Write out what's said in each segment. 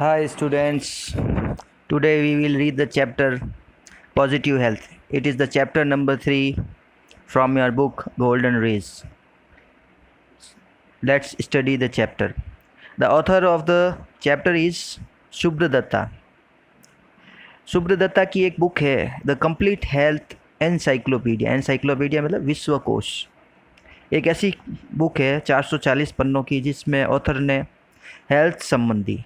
Hi students, today we will read the chapter Positive Health. It is the chapter number 3 from your book Golden Rays. Let's study the chapter. The author of the chapter is Subhra Datta. सुब्र Dutta की एक book है the complete health encyclopedia. Encyclopedia मतलब विश्वकोश। एक ऐसी book है 440 पन्नों की जिसमें ऑथर ने हेल्थ संबंधी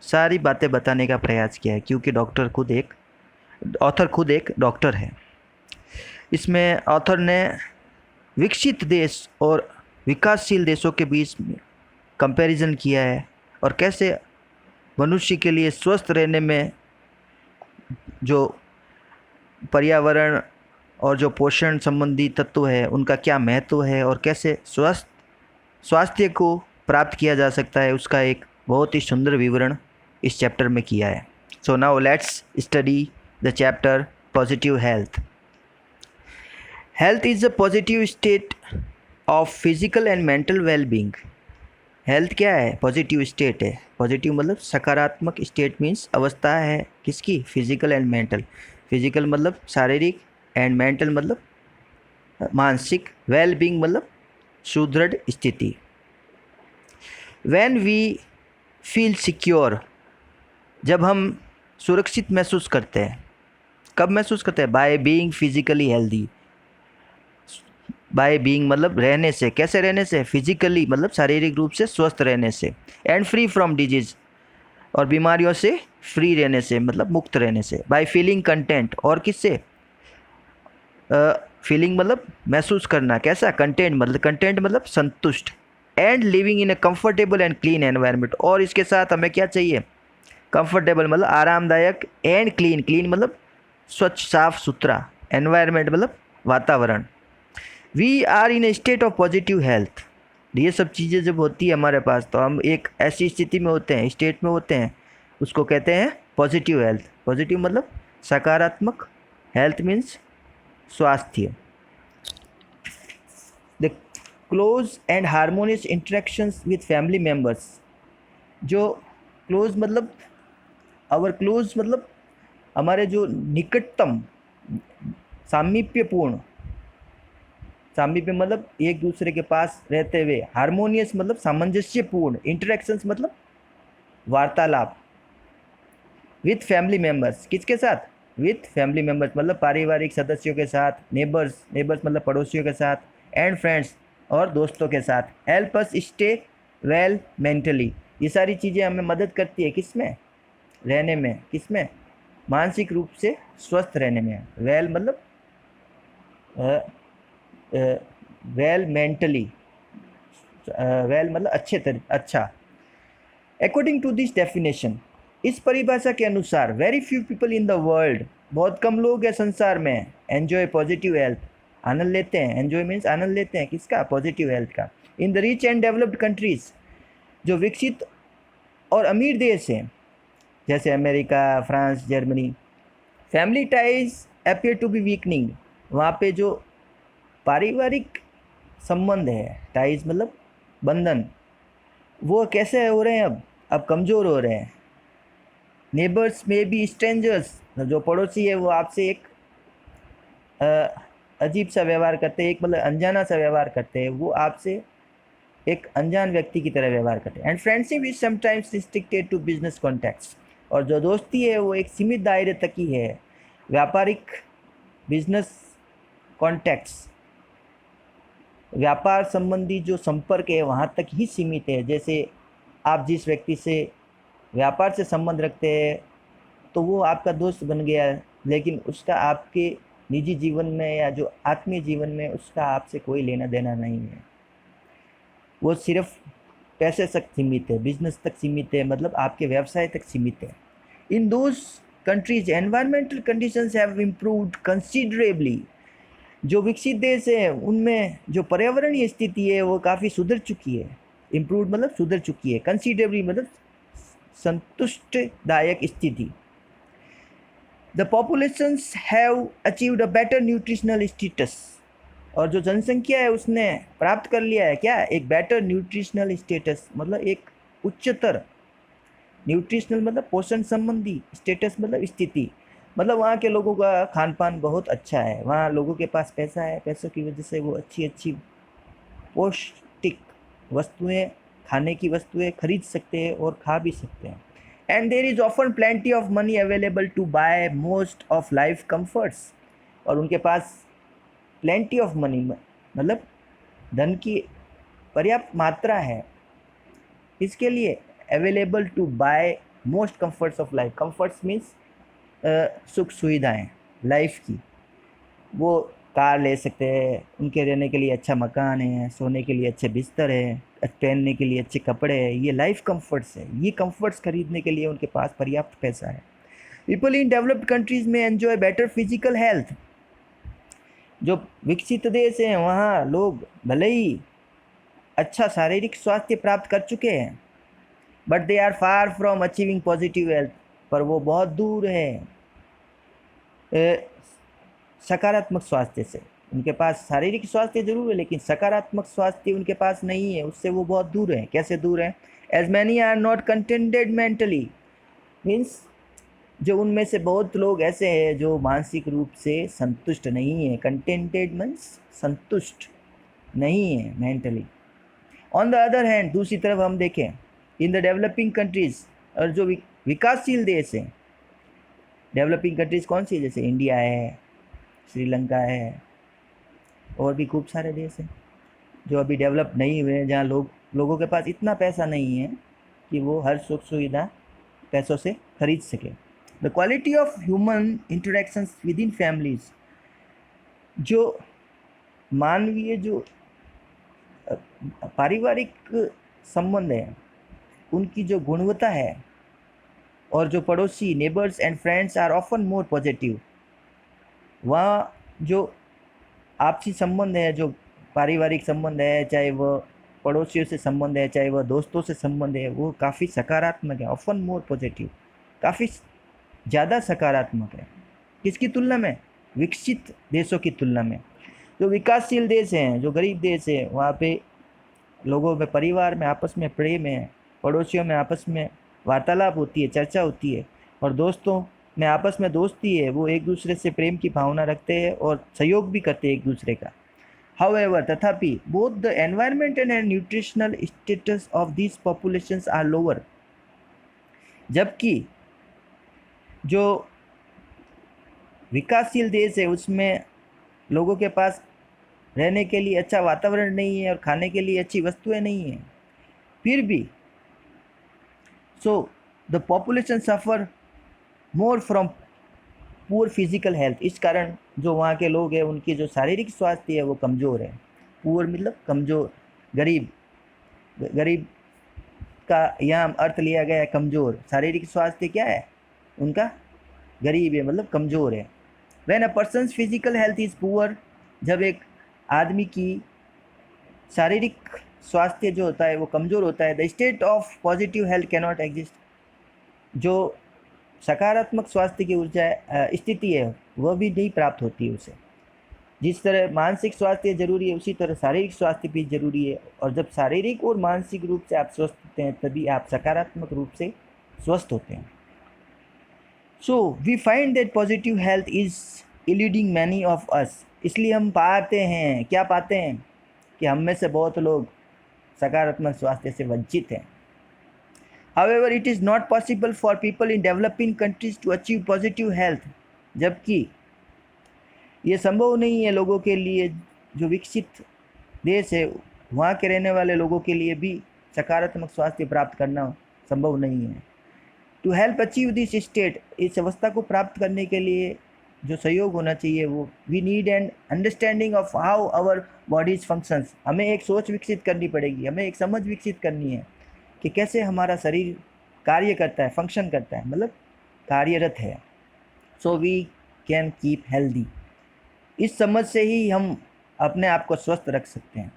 सारी बातें बताने का प्रयास किया है, क्योंकि ऑथर खुद एक डॉक्टर है। इसमें ऑथर ने विकसित देश और विकासशील देशों के बीच में कंपैरिजन किया है और कैसे मनुष्य के लिए स्वस्थ रहने में जो पर्यावरण और जो पोषण संबंधी तत्व है उनका क्या महत्व है और कैसे स्वास्थ्य को प्राप्त किया जा सकता है, उसका एक बहुत ही सुंदर विवरण इस चैप्टर में किया है। So now let's study the chapter positive health. Health is a positive state of physical and mental wellbeing. Health क्या है? पॉजिटिव स्टेट है। पॉजिटिव मतलब सकारात्मक, स्टेट मीन्स अवस्था है किसकी? Physical and mental. फिजिकल मतलब शारीरिक एंड मेंटल मतलब मानसिक। वेलबींग मतलब सुदृढ़ स्थिति। व्हेन वी फील सिक्योर, जब हम सुरक्षित महसूस करते हैं। कब महसूस करते हैं? By being physically healthy. By being मतलब रहने से। कैसे रहने से? फिजिकली मतलब शारीरिक रूप से स्वस्थ रहने से। एंड फ्री फ्रॉम डिजीज, और बीमारियों से फ्री रहने से मतलब मुक्त रहने से। बाय फीलिंग कंटेंट, और किससे? फीलिंग मतलब महसूस करना। कैसा? कंटेंट मतलब संतुष्ट। And living in A comfortable and clean environment, और इसके साथ हमें क्या चाहिए? कंफर्टेबल मतलब आरामदायक, एंड क्लीन मतलब स्वच्छ साफ सुथरा। एनवायरनमेंट मतलब वातावरण। We are in a state of positive health. ये सब चीज़ें जब होती है हमारे पास तो हम एक ऐसी स्थिति में होते हैं, स्टेट में होते हैं, उसको कहते हैं पॉजिटिव हेल्थ। पॉजिटिव मतलब सकारात्मक, हेल्थ मीन्स स्वास्थ्य। The close and harmonious interactions with family members. जो क्लोज मतलब क्लोज मतलब हमारे जो निकटतम, सामीप्य मतलब एक दूसरे के पास रहते हुए। हारमोनियस मतलब सामंजस्यपूर्ण। इंटरेक्शंस मतलब वार्तालाप। विथ फैमिली मेम्बर्स, किसके साथ? विथ फैमिली मेम्बर्स मतलब पारिवारिक सदस्यों के साथ। नेबर्स मतलब पड़ोसियों के साथ। एंड फ्रेंड्स और दोस्तों के साथ। Help us stay well mentally. ये सारी चीज़ें हमें मदद करती है किसमें? रहने में। किसमें? मानसिक रूप से स्वस्थ रहने में। वेल मतलब वेल मेंटली, वेल मतलब अच्छा। अकॉर्डिंग टू दिस डेफिनेशन, इस परिभाषा के अनुसार, very few people in the world, बहुत कम लोग हैं संसार में, एंजॉय पॉजिटिव हेल्थ, आनंद लेते हैं। एंजॉय मीन्स आनंद लेते हैं किसका? पॉजिटिव हेल्थ का। In the rich and developed countries, जो विकसित और अमीर देश हैं जैसे America, France, Germany, family ties appear to be weakening. वहाँ पे जो पारिवारिक संबंध है, टाइज मतलब बंधन, वो कैसे हो रहे हैं? अब कमज़ोर हो रहे हैं। नेबर्स में बी स्ट्रेंजर्स, जो पड़ोसी है वो आपसे एक अजीब सा व्यवहार करते हैं, एक मतलब अनजाना सा व्यवहार करते हैं, वो आपसे एक अनजान व्यक्ति की तरह व्यवहार करते हैं। And friendship is sometimes restricted to business contacts, और जो दोस्ती है वो एक सीमित दायरे तक ही है। व्यापारिक, बिजनेस कॉन्टैक्ट्स, व्यापार संबंधी जो संपर्क है वहाँ तक ही सीमित है। जैसे आप जिस व्यक्ति से व्यापार से संबंध रखते हैं तो वो आपका दोस्त बन गया, लेकिन उसका आपके निजी जीवन में या जो आत्मीय जीवन में उसका आपसे कोई लेना देना नहीं है। वो सिर्फ पैसे तक सीमित है, बिजनेस तक सीमित है, मतलब आपके व्यवसाय तक सीमित है। In those countries environmental conditions have improved considerably. जो विकसित देश है उनमें जो पर्यावरणीय स्थिति है वो काफ़ी सुधर चुकी है। इम्प्रूव्ड मतलब सुधर चुकी है। कंसिडरेबली मतलब संतुष्टदायक स्थिति। The populations have achieved a better nutritional status, और जो जनसंख्या है उसने प्राप्त कर लिया है क्या? एक बेटर न्यूट्रिशनल स्टेटस मतलब एक उच्चतर न्यूट्रिशनल मतलब पोषण संबंधी, स्टेटस मतलब स्थिति, मतलब वहाँ के लोगों का खान पान बहुत अच्छा है, वहाँ लोगों के पास पैसा है, पैसों की वजह से वो अच्छी अच्छी पौष्टिक वस्तुएं, खाने की वस्तुएं खरीद सकते हैं और खा भी सकते हैं। And there is often plenty of money available to buy most of life comforts, और उनके पास प्लेंटी ऑफ मनी मतलब धन की पर्याप्त मात्रा है इसके लिए, available to buy most comforts of life. Comforts means सुख सुविधाएं लाइफ की, वो कार ले सकते हैं, उनके रहने के लिए अच्छा मकान है, सोने के लिए अच्छे बिस्तर है, पहनने के लिए अच्छे कपड़े हैं, ये लाइफ कंफर्ट्स है। ये कंफर्ट्स खरीदने के लिए उनके पास पर्याप्त पैसा है। पीपल इन डेवलप्ड कंट्रीज में एंजॉय बेटर फिजिकल हेल्थ। जो विकसित देश हैं वहाँ लोग भले ही अच्छा शारीरिक स्वास्थ्य प्राप्त कर चुके हैं, but they are far from achieving positive health, पर वो बहुत दूर है सकारात्मक स्वास्थ्य से। उनके पास शारीरिक स्वास्थ्य जरूर है लेकिन सकारात्मक स्वास्थ्य उनके पास नहीं है, उससे वो बहुत दूर है। कैसे दूर है? As many are not contented mentally, means जो उनमें से बहुत लोग ऐसे हैं जो मानसिक रूप से संतुष्ट नहीं है। कंटेंटेड मीन्स संतुष्ट नहीं है mentally. On the other hand, दूसरी तरफ हम देखें, इन द डेवलपिंग कंट्रीज, और जो विकासशील देश हैं, डेवलपिंग कंट्रीज कौन सी, जैसे इंडिया है, श्रीलंका है, और भी खूब सारे देश हैं जो अभी डेवलप नहीं हुए हैं, जहाँ लोगों के पास इतना पैसा नहीं है कि वो हर सुख सुविधा पैसों से खरीद सके। The quality of human interactions with in families, जो मानवीय जो पारिवारिक संबंध है उनकी जो गुणवत्ता है, और जो पड़ोसी neighbours and friends are often more positive. वहाँ जो आपसी संबंध है, जो पारिवारिक संबंध है, चाहे वह पड़ोसियों से संबंध है, चाहे वह दोस्तों से संबंध है, वो काफ़ी सकारात्मक है। ऑफन मोर पॉजिटिव, काफ़ी ज़्यादा सकारात्मक है। किसकी तुलना में? विकसित देशों की तुलना में। जो विकासशील देश हैं, जो गरीब देश हैं, वहाँ पे लोगों में, परिवार में आपस में प्रेम है, पड़ोसियों में आपस में वार्तालाप होती है, चर्चा होती है, और दोस्तों में आपस में दोस्ती है। वो एक दूसरे से प्रेम की भावना रखते हैं और सहयोग भी करते हैं एक दूसरे का। हाउएवर, तथापि, both the environmental and nutritional status of these populations are lower, जबकि जो विकासशील देश है उसमें लोगों के पास रहने के लिए अच्छा वातावरण नहीं है और खाने के लिए अच्छी वस्तुएं नहीं हैं। फिर भी so the population suffer more from poor physical health. इस कारण जो वहाँ के लोग हैं उनकी जो शारीरिक स्वास्थ्य है वो कमज़ोर है। पुअर मतलब कमज़ोर, गरीब, गरीब का यहाँ अर्थ लिया गया है कमज़ोर। शारीरिक स्वास्थ्य क्या है उनका? गरीब है, मतलब कमज़ोर है। When a persons physical health is poor, जब एक आदमी की शारीरिक स्वास्थ्य जो होता है वो कमज़ोर होता है, the state of positive health cannot exist. जो सकारात्मक स्वास्थ्य की ऊर्जा स्थिति है वह भी नहीं प्राप्त होती है उसे। जिस तरह मानसिक स्वास्थ्य जरूरी है उसी तरह शारीरिक स्वास्थ्य भी जरूरी है, और जब शारीरिक और मानसिक रूप से आप स्वस्थ होते हैं तभी आप सकारात्मक रूप से स्वस्थ होते हैं। So we find that positive health is eluding many of us. इसलिए हम पाते हैं, क्या पाते हैं, कि हम में से बहुत लोग सकारात्मक स्वास्थ्य से वंचित हैं। However, it is not possible for people in developing countries to achieve positive health, जबकि ये संभव नहीं है लोगों के लिए, जो विकसित देश है वहाँ के रहने वाले लोगों के लिए भी सकारात्मक स्वास्थ्य प्राप्त करना संभव नहीं है। To help achieve this state, इस अवस्था को प्राप्त करने के लिए जो सहयोग होना चाहिए वो, we need an understanding of how our bodies functions. हमें एक सोच विकसित करनी पड़ेगी, हमें एक समझ विकसित करनी है कि कैसे हमारा शरीर कार्य करता है, फंक्शन करता है, मतलब कार्यरत है। So we can keep healthy. इस समझ से ही हम अपने आप को स्वस्थ रख सकते हैं।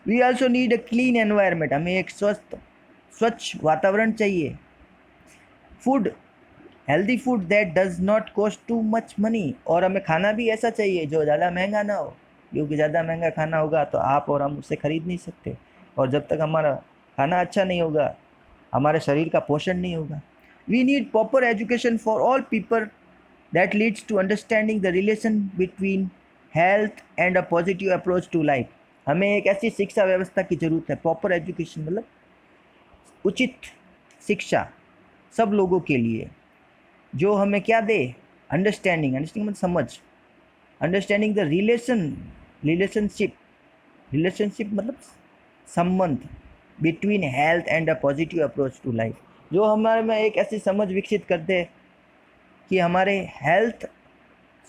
We also need a clean environment, हमें एक स्वच्छ वातावरण चाहिए। Food, healthy food that does not cost too much money, और हमें खाना भी ऐसा चाहिए जो ज़्यादा महंगा ना हो, क्योंकि ज़्यादा महंगा खाना होगा तो आप और हम उसे खरीद नहीं सकते, और जब तक हमारा खाना अच्छा नहीं होगा हमारे शरीर का पोषण नहीं होगा। We need proper education for all people that leads to understanding the relation between health and a positive approach to life. हमें एक ऐसी शिक्षा व्यवस्था की ज़रूरत है, प्रॉपर एजुकेशन मतलब उचित शिक्षा सब लोगों के लिए, जो हमें क्या दे, अंडरस्टैंडिंग मतलब समझ, अंडरस्टैंडिंग द रिलेशनशिप मतलब संबंध between health and a positive approach to life, जो हमारे में एक ऐसी समझ विकसित करते हैं कि हमारे हेल्थ,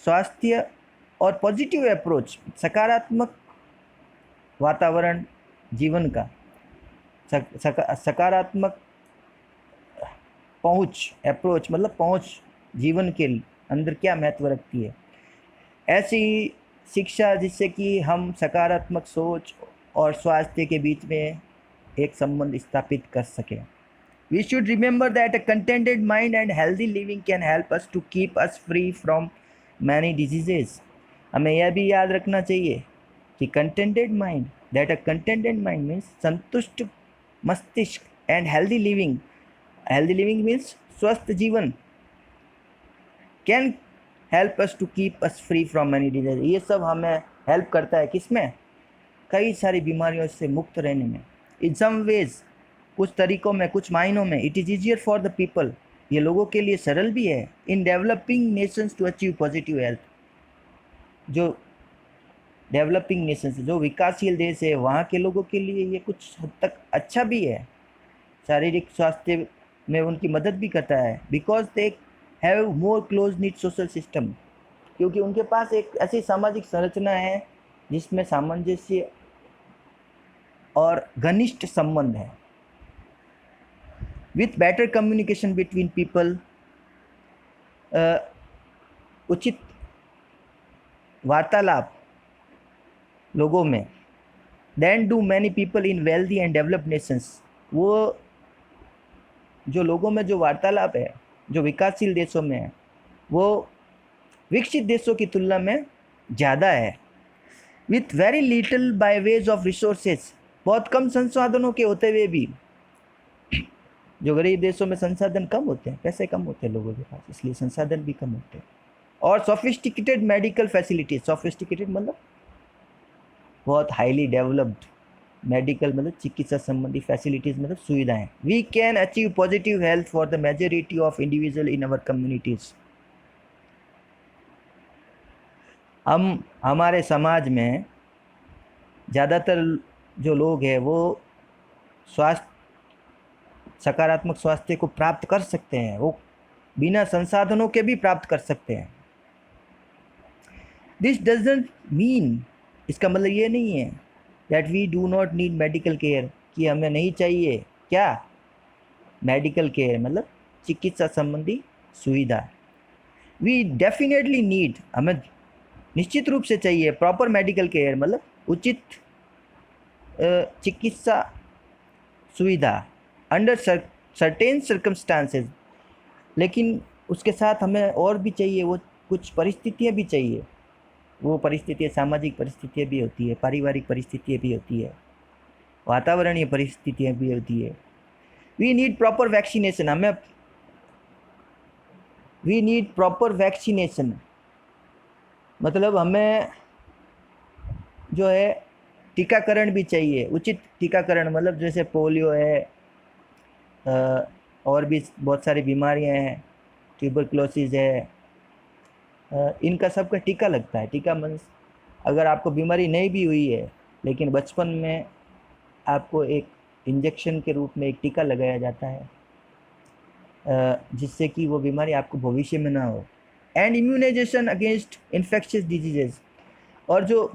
स्वास्थ्य और पॉजिटिव अप्रोच, सकारात्मक वातावरण जीवन का, सकारात्मक पहुंच, अप्रोच मतलब पहुंच जीवन के अंदर क्या महत्व रखती है, ऐसी शिक्षा जिससे कि हम सकारात्मक सोच और स्वास्थ्य के बीच में एक संबंध स्थापित कर सकें. We should remember that a contented mind and healthy living can help us to keep us free from many diseases. हमें यह भी याद रखना चाहिए कि contented mind, that a contented mind means संतुष्ट मस्तिष्क, and healthy living means स्वस्थ जीवन, can help us to keep us free from many diseases. ये सब हमें हेल्प करता है किसमें, कई सारी बीमारियों से मुक्त रहने में. In some ways, कुछ तरीक़ों में, कुछ मायनों में, it is easier for the people, ये लोगों के लिए सरल भी है, in developing nations to achieve positive health. जो डेवलपिंग नेशंस, जो विकासशील देश है, वहाँ के लोगों के लिए ये कुछ हद तक अच्छा भी है, शारीरिक स्वास्थ्य में उनकी मदद भी करता है, because they have more close knit social system, क्योंकि उनके पास एक ऐसी सामाजिक संरचना है जिसमें सामंजस्य और घनिष्ठ संबंध है. With better communication between people, उचित वार्तालाप लोगों में, than do many people in wealthy and developed nations, वो जो लोगों में जो वार्तालाप है, जो विकासशील देशों में है, वो विकसित देशों की तुलना में ज़्यादा है. With very little bye ways of resources, बहुत कम संसाधनों के होते हुए भी, जो गरीब देशों में संसाधन कम होते हैं, पैसे कम होते हैं लोगों के पास, इसलिए संसाधन भी कम होते हैं. और सोफिस्टिकेटेड मेडिकल फैसिलिटीज, सोफिस्टिकेटेड मतलब बहुत हाईली डेवलप्ड, मेडिकल मतलब चिकित्सा संबंधी फैसिलिटीज़ मतलब सुविधाएं. We can achieve positive health for the majority of individual in our communities. हम हमारे समाज में ज़्यादातर जो लोग हैं वो सकारात्मक स्वास्थ्य को प्राप्त कर सकते हैं, वो बिना संसाधनों के भी प्राप्त कर सकते हैं. दिस डजंट मीन, इसका मतलब ये नहीं है that we do not need medical care, कि हमें नहीं चाहिए क्या, मेडिकल केयर मतलब चिकित्सा संबंधी सुविधा. वी डेफिनेटली नीड, हमें निश्चित रूप से चाहिए प्रॉपर मेडिकल केयर मतलब उचित चिकित्सा सुविधा अंडर सर्टेन सर्कमस्टांसेस. लेकिन उसके साथ हमें और भी चाहिए, वो कुछ परिस्थितियाँ भी चाहिए. वो परिस्थितियाँ सामाजिक परिस्थितियाँ भी होती है, पारिवारिक परिस्थितियाँ भी होती है, वातावरणीय परिस्थितियाँ भी होती है. We need proper vaccination, we need proper vaccination मतलब हमें जो है टीकाकरण भी चाहिए, उचित टीकाकरण मतलब जैसे पोलियो है, और भी बहुत सारी बीमारियां हैं, ट्यूबरक्लोसिस है, इनका सबका टीका लगता है. टीका मीन्स अगर आपको बीमारी नहीं भी हुई है लेकिन बचपन में आपको एक इंजेक्शन के रूप में एक टीका लगाया जाता है, जिससे कि वो बीमारी आपको भविष्य में ना हो. And immunisation against infectious diseases, और जो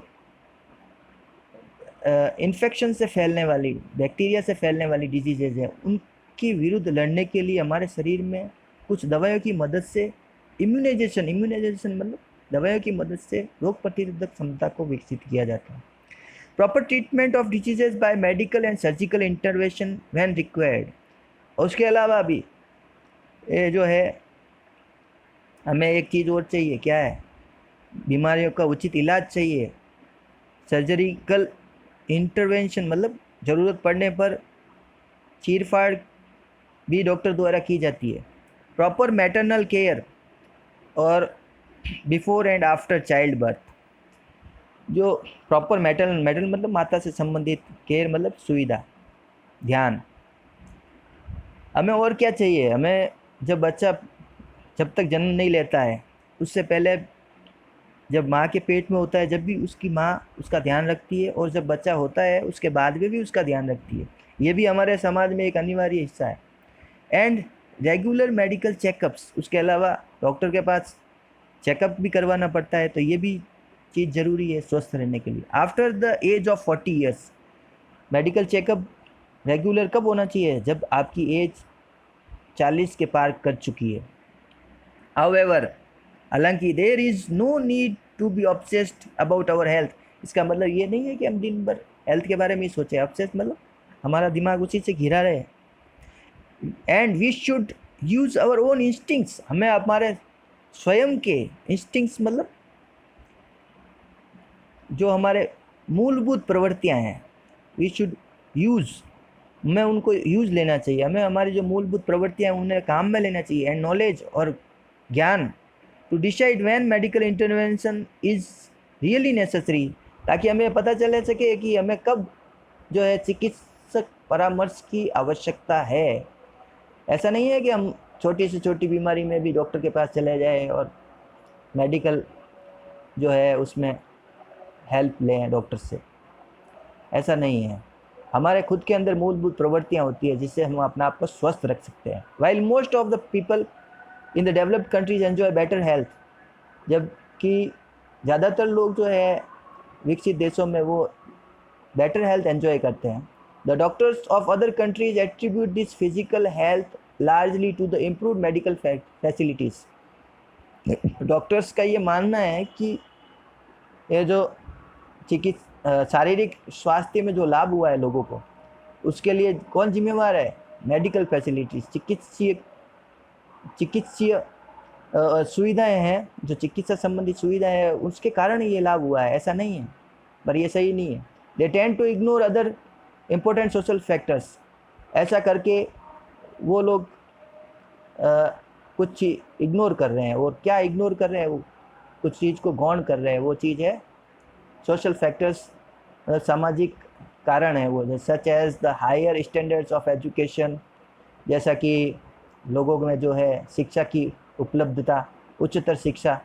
इन्फेक्शन से फैलने वाली, बैक्टीरिया से फैलने वाली डिजीजेज है, उनके विरुद्ध लड़ने के लिए हमारे शरीर में कुछ दवाइयों की मदद से इम्यूनाइजेशन मतलब दवाइयों की मदद से रोग प्रतिरोधक क्षमता को विकसित किया जाता है. Proper treatment of diseases by medical and surgical intervention when required. उसके अलावा भी ये जो है हमें एक चीज़ और चाहिए, क्या है, बीमारियों का उचित इलाज चाहिए. सर्जरिकल इंटरवेंशन मतलब ज़रूरत पड़ने पर चीरफाड़ भी डॉक्टर द्वारा की जाती है. प्रॉपर मैटरनल केयर और before and after child birth, जो प्रॉपर मैटरनल मतलब माता से संबंधित, केयर मतलब सुविधा, ध्यान। हमें और क्या चाहिए? हमें जब बच्चा जब तक जन्म नहीं लेता है उससे पहले, जब माँ के पेट में होता है, जब भी उसकी माँ उसका ध्यान रखती है, और जब बच्चा होता है उसके बाद में भी उसका ध्यान रखती है। ये भी हमारे समाज में एक अनिवार्य हिस्सा है। एंड रेगुलर मेडिकल चेकअप्स, उसके अलावा डॉक्टर के पास चेकअप भी करवाना पड़ता है, तो ये भी चीज़ ज़रूरी है स्वस्थ रहने के लिए। After the age of 40 years medical checkup regular कब होना चाहिए? जब आपकी एज 40 के पार कर चुकी है। हाउएवर, हालांकि there is no need to be obsessed about our health. इसका मतलब ये नहीं है कि हम दिन भर हेल्थ के बारे में ही सोचें। ऑब्सेस्ड मतलब हमारा दिमाग उसी से घिरा रहे। And we should use our own instincts, हमें हमारे स्वयं के इंस्टिंक्ट्स मतलब जो हमारे मूलभूत प्रवृत्तियां हैं, वी शुड यूज़, हमें उनको यूज़ लेना चाहिए। हमें हमारी जो मूलभूत प्रवृत्तियां हैं उन्हें काम में लेना चाहिए। एंड नॉलेज और ज्ञान to decide when medical intervention is really necessary, ताकि हमें पता चले सके कि हमें कब जो है चिकित्सक परामर्श की आवश्यकता है। ऐसा नहीं है कि हम छोटी से छोटी बीमारी में भी डॉक्टर के पास चले जाएं और मेडिकल जो है उसमें हेल्प लें डॉक्टर से, ऐसा नहीं है। हमारे खुद के अंदर मूलभूत प्रवृत्तियाँ होती है जिससे हम अपना आप को स्वस्थ रख सकते हैं। While most of the people in the developed countries enjoy better health, जबकि ज़्यादातर लोग जो है विकसित देशों में वो बेटर हेल्थ एंजॉय करते हैं। The doctors of other countries attribute this physical health largely to the improve medical facilities. Doctors का ये मानना है कि ये जो शारीरिक स्वास्थ्य में जो लाभ हुआ है लोगों को, उसके लिए कौन जिम्मेवार है? मेडिकल फैसिलिटीज़, चिकित्सीय सुविधाएं हैं, जो चिकित्सा संबंधी सुविधाएं हैं, उसके कारण ये लाभ हुआ है, ऐसा नहीं है। पर ये सही नहीं है। They tend to ignore other important social factors, ऐसा करके वो लोग कुछ इग्नोर कर रहे हैं। और क्या इग्नोर कर रहे हैं? वो कुछ चीज़ को गौण कर रहे हैं। वो चीज़ है सोशल फैक्टर्स, सामाजिक कारण है वो, such as the higher standards of education, जैसा कि लोगों में जो है शिक्षा की उपलब्धता, उच्चतर शिक्षा,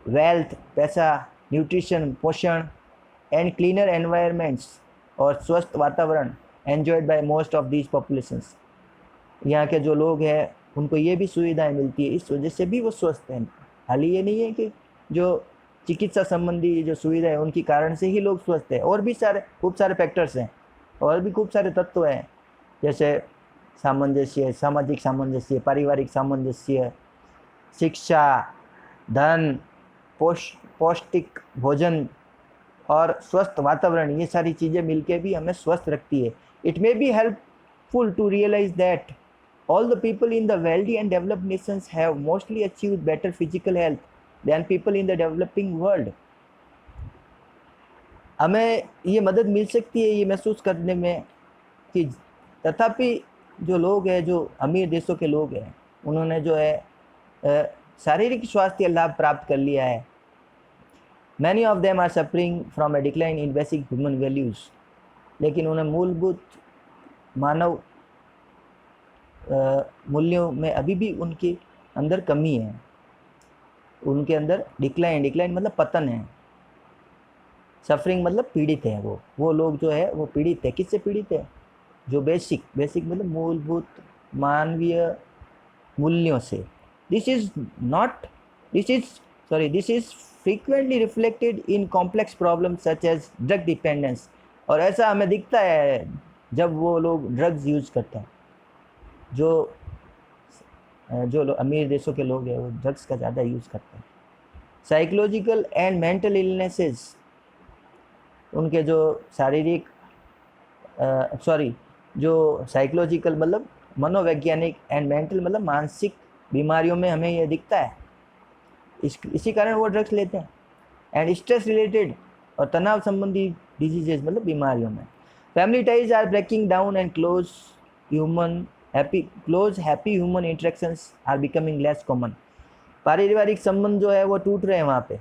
वेल्थ, पैसा, न्यूट्रिशन, पोषण, एंड क्लीनर एनवायरनमेंट्स, और स्वस्थ वातावरण enjoyed by most of these populations. यहाँ के जो लोग हैं उनको ये भी सुविधाएं मिलती है, इस वजह से भी वो स्वस्थ हैं। हाल ये नहीं है कि जो चिकित्सा संबंधी जो सुविधा है उनकी कारण से ही लोग स्वस्थ हैं, और भी खूब सारे फैक्टर्स हैं, और भी खूब सारे तत्व हैं, जैसे सामंजस्य, सामाजिक सामंजस्य, पारिवारिक सामंजस्य, शिक्षा, धन, पौष्टिक भोजन और स्वस्थ वातावरण। ये सारी चीज़ें मिलके भी हमें स्वस्थ रखती है। It may be helpful to realise that all the people in the wealthy and developed nations have mostly achieved better physical health than people in the developing world. हमें ये मदद मिल सकती है ये महसूस करने में कि तथापि जो लोग हैं, जो अमीर देशों के लोग हैं, उन्होंने जो है शारीरिक स्वास्थ्य लाभ प्राप्त कर लिया है। Many of them are suffering from a decline in basic human values, लेकिन उन्हें मूलभूत मानव मूल्यों में अभी भी उनके अंदर कमी है, उनके अंदर डिक्लाइन मतलब पतन है। सफरिंग मतलब पीड़ित है। वो लोग जो है वो पीड़ित है। किससे पीड़ित है? जो बेसिक मतलब मूलभूत मानवीय मूल्यों से। This is frequently reflected in complex problem such as drug dependence. और ऐसा हमें दिखता है जब वो लोग ड्रग्स यूज करते हैं। जो अमीर देशों के लोग हैं वो ड्रग्स का ज़्यादा यूज़ करते हैं। साइकोलॉजिकल एंड मेंटल इलनेसेस, उनके जो शारीरिक जो साइकोलॉजिकल मतलब मनोवैज्ञानिक, एंड मेंटल मतलब मानसिक बीमारियों में हमें यह दिखता है। इसी कारण वो ड्रग्स लेते हैं। एंड स्ट्रेस रिलेटेड और तनाव संबंधी डिजीजेज मतलब बीमारियों में। Family ties are breaking down and close human happy human interactions are becoming less common. पारिवारिक संबंध जो है वो टूट रहे हैं वहाँ पे,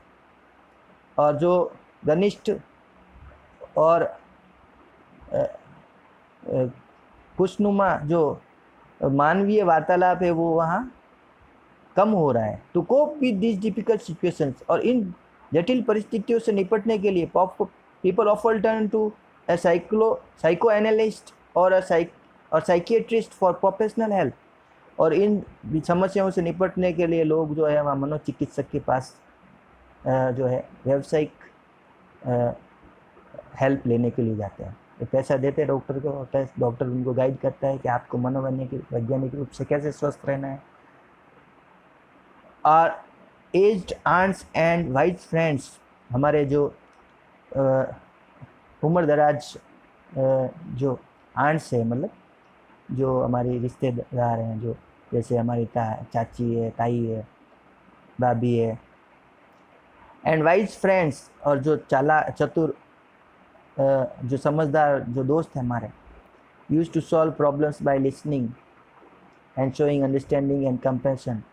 और जो घनिष्ठ और खुशनुमा जो मानवीय वार्तालाप है वो वहाँ कम हो रहा है। To cope with this difficult situations, और इन जटिल परिस्थितियों से निपटने के लिए पीपल ऑफर turn to a psychoanalyst or a psychiatrist for professional help। और इन समस्याओं से निपटने के लिए लोग जो है वहाँ मनोचिकित्सक के पास जो है व्यावसायिक हेल्प लेने के लिए जाते हैं। तो पैसा देते हैं डॉक्टर को, और डॉक्टर उनको गाइड करता है कि आपको वैज्ञानिक रूप से कैसे स्वस्थ रहना है। और aged aunts and wise friends, हमारे जो उम्र दराज जो आंट्स है, मतलब जो हमारी रिश्तेदार हैं, जो जैसे हमारी चाची है, ताई है, भाभी है, एंड वाइज फ्रेंड्स, और जो चतुर जो समझदार जो दोस्त हैं हमारे, use to solve problems by listening and showing understanding and compassion.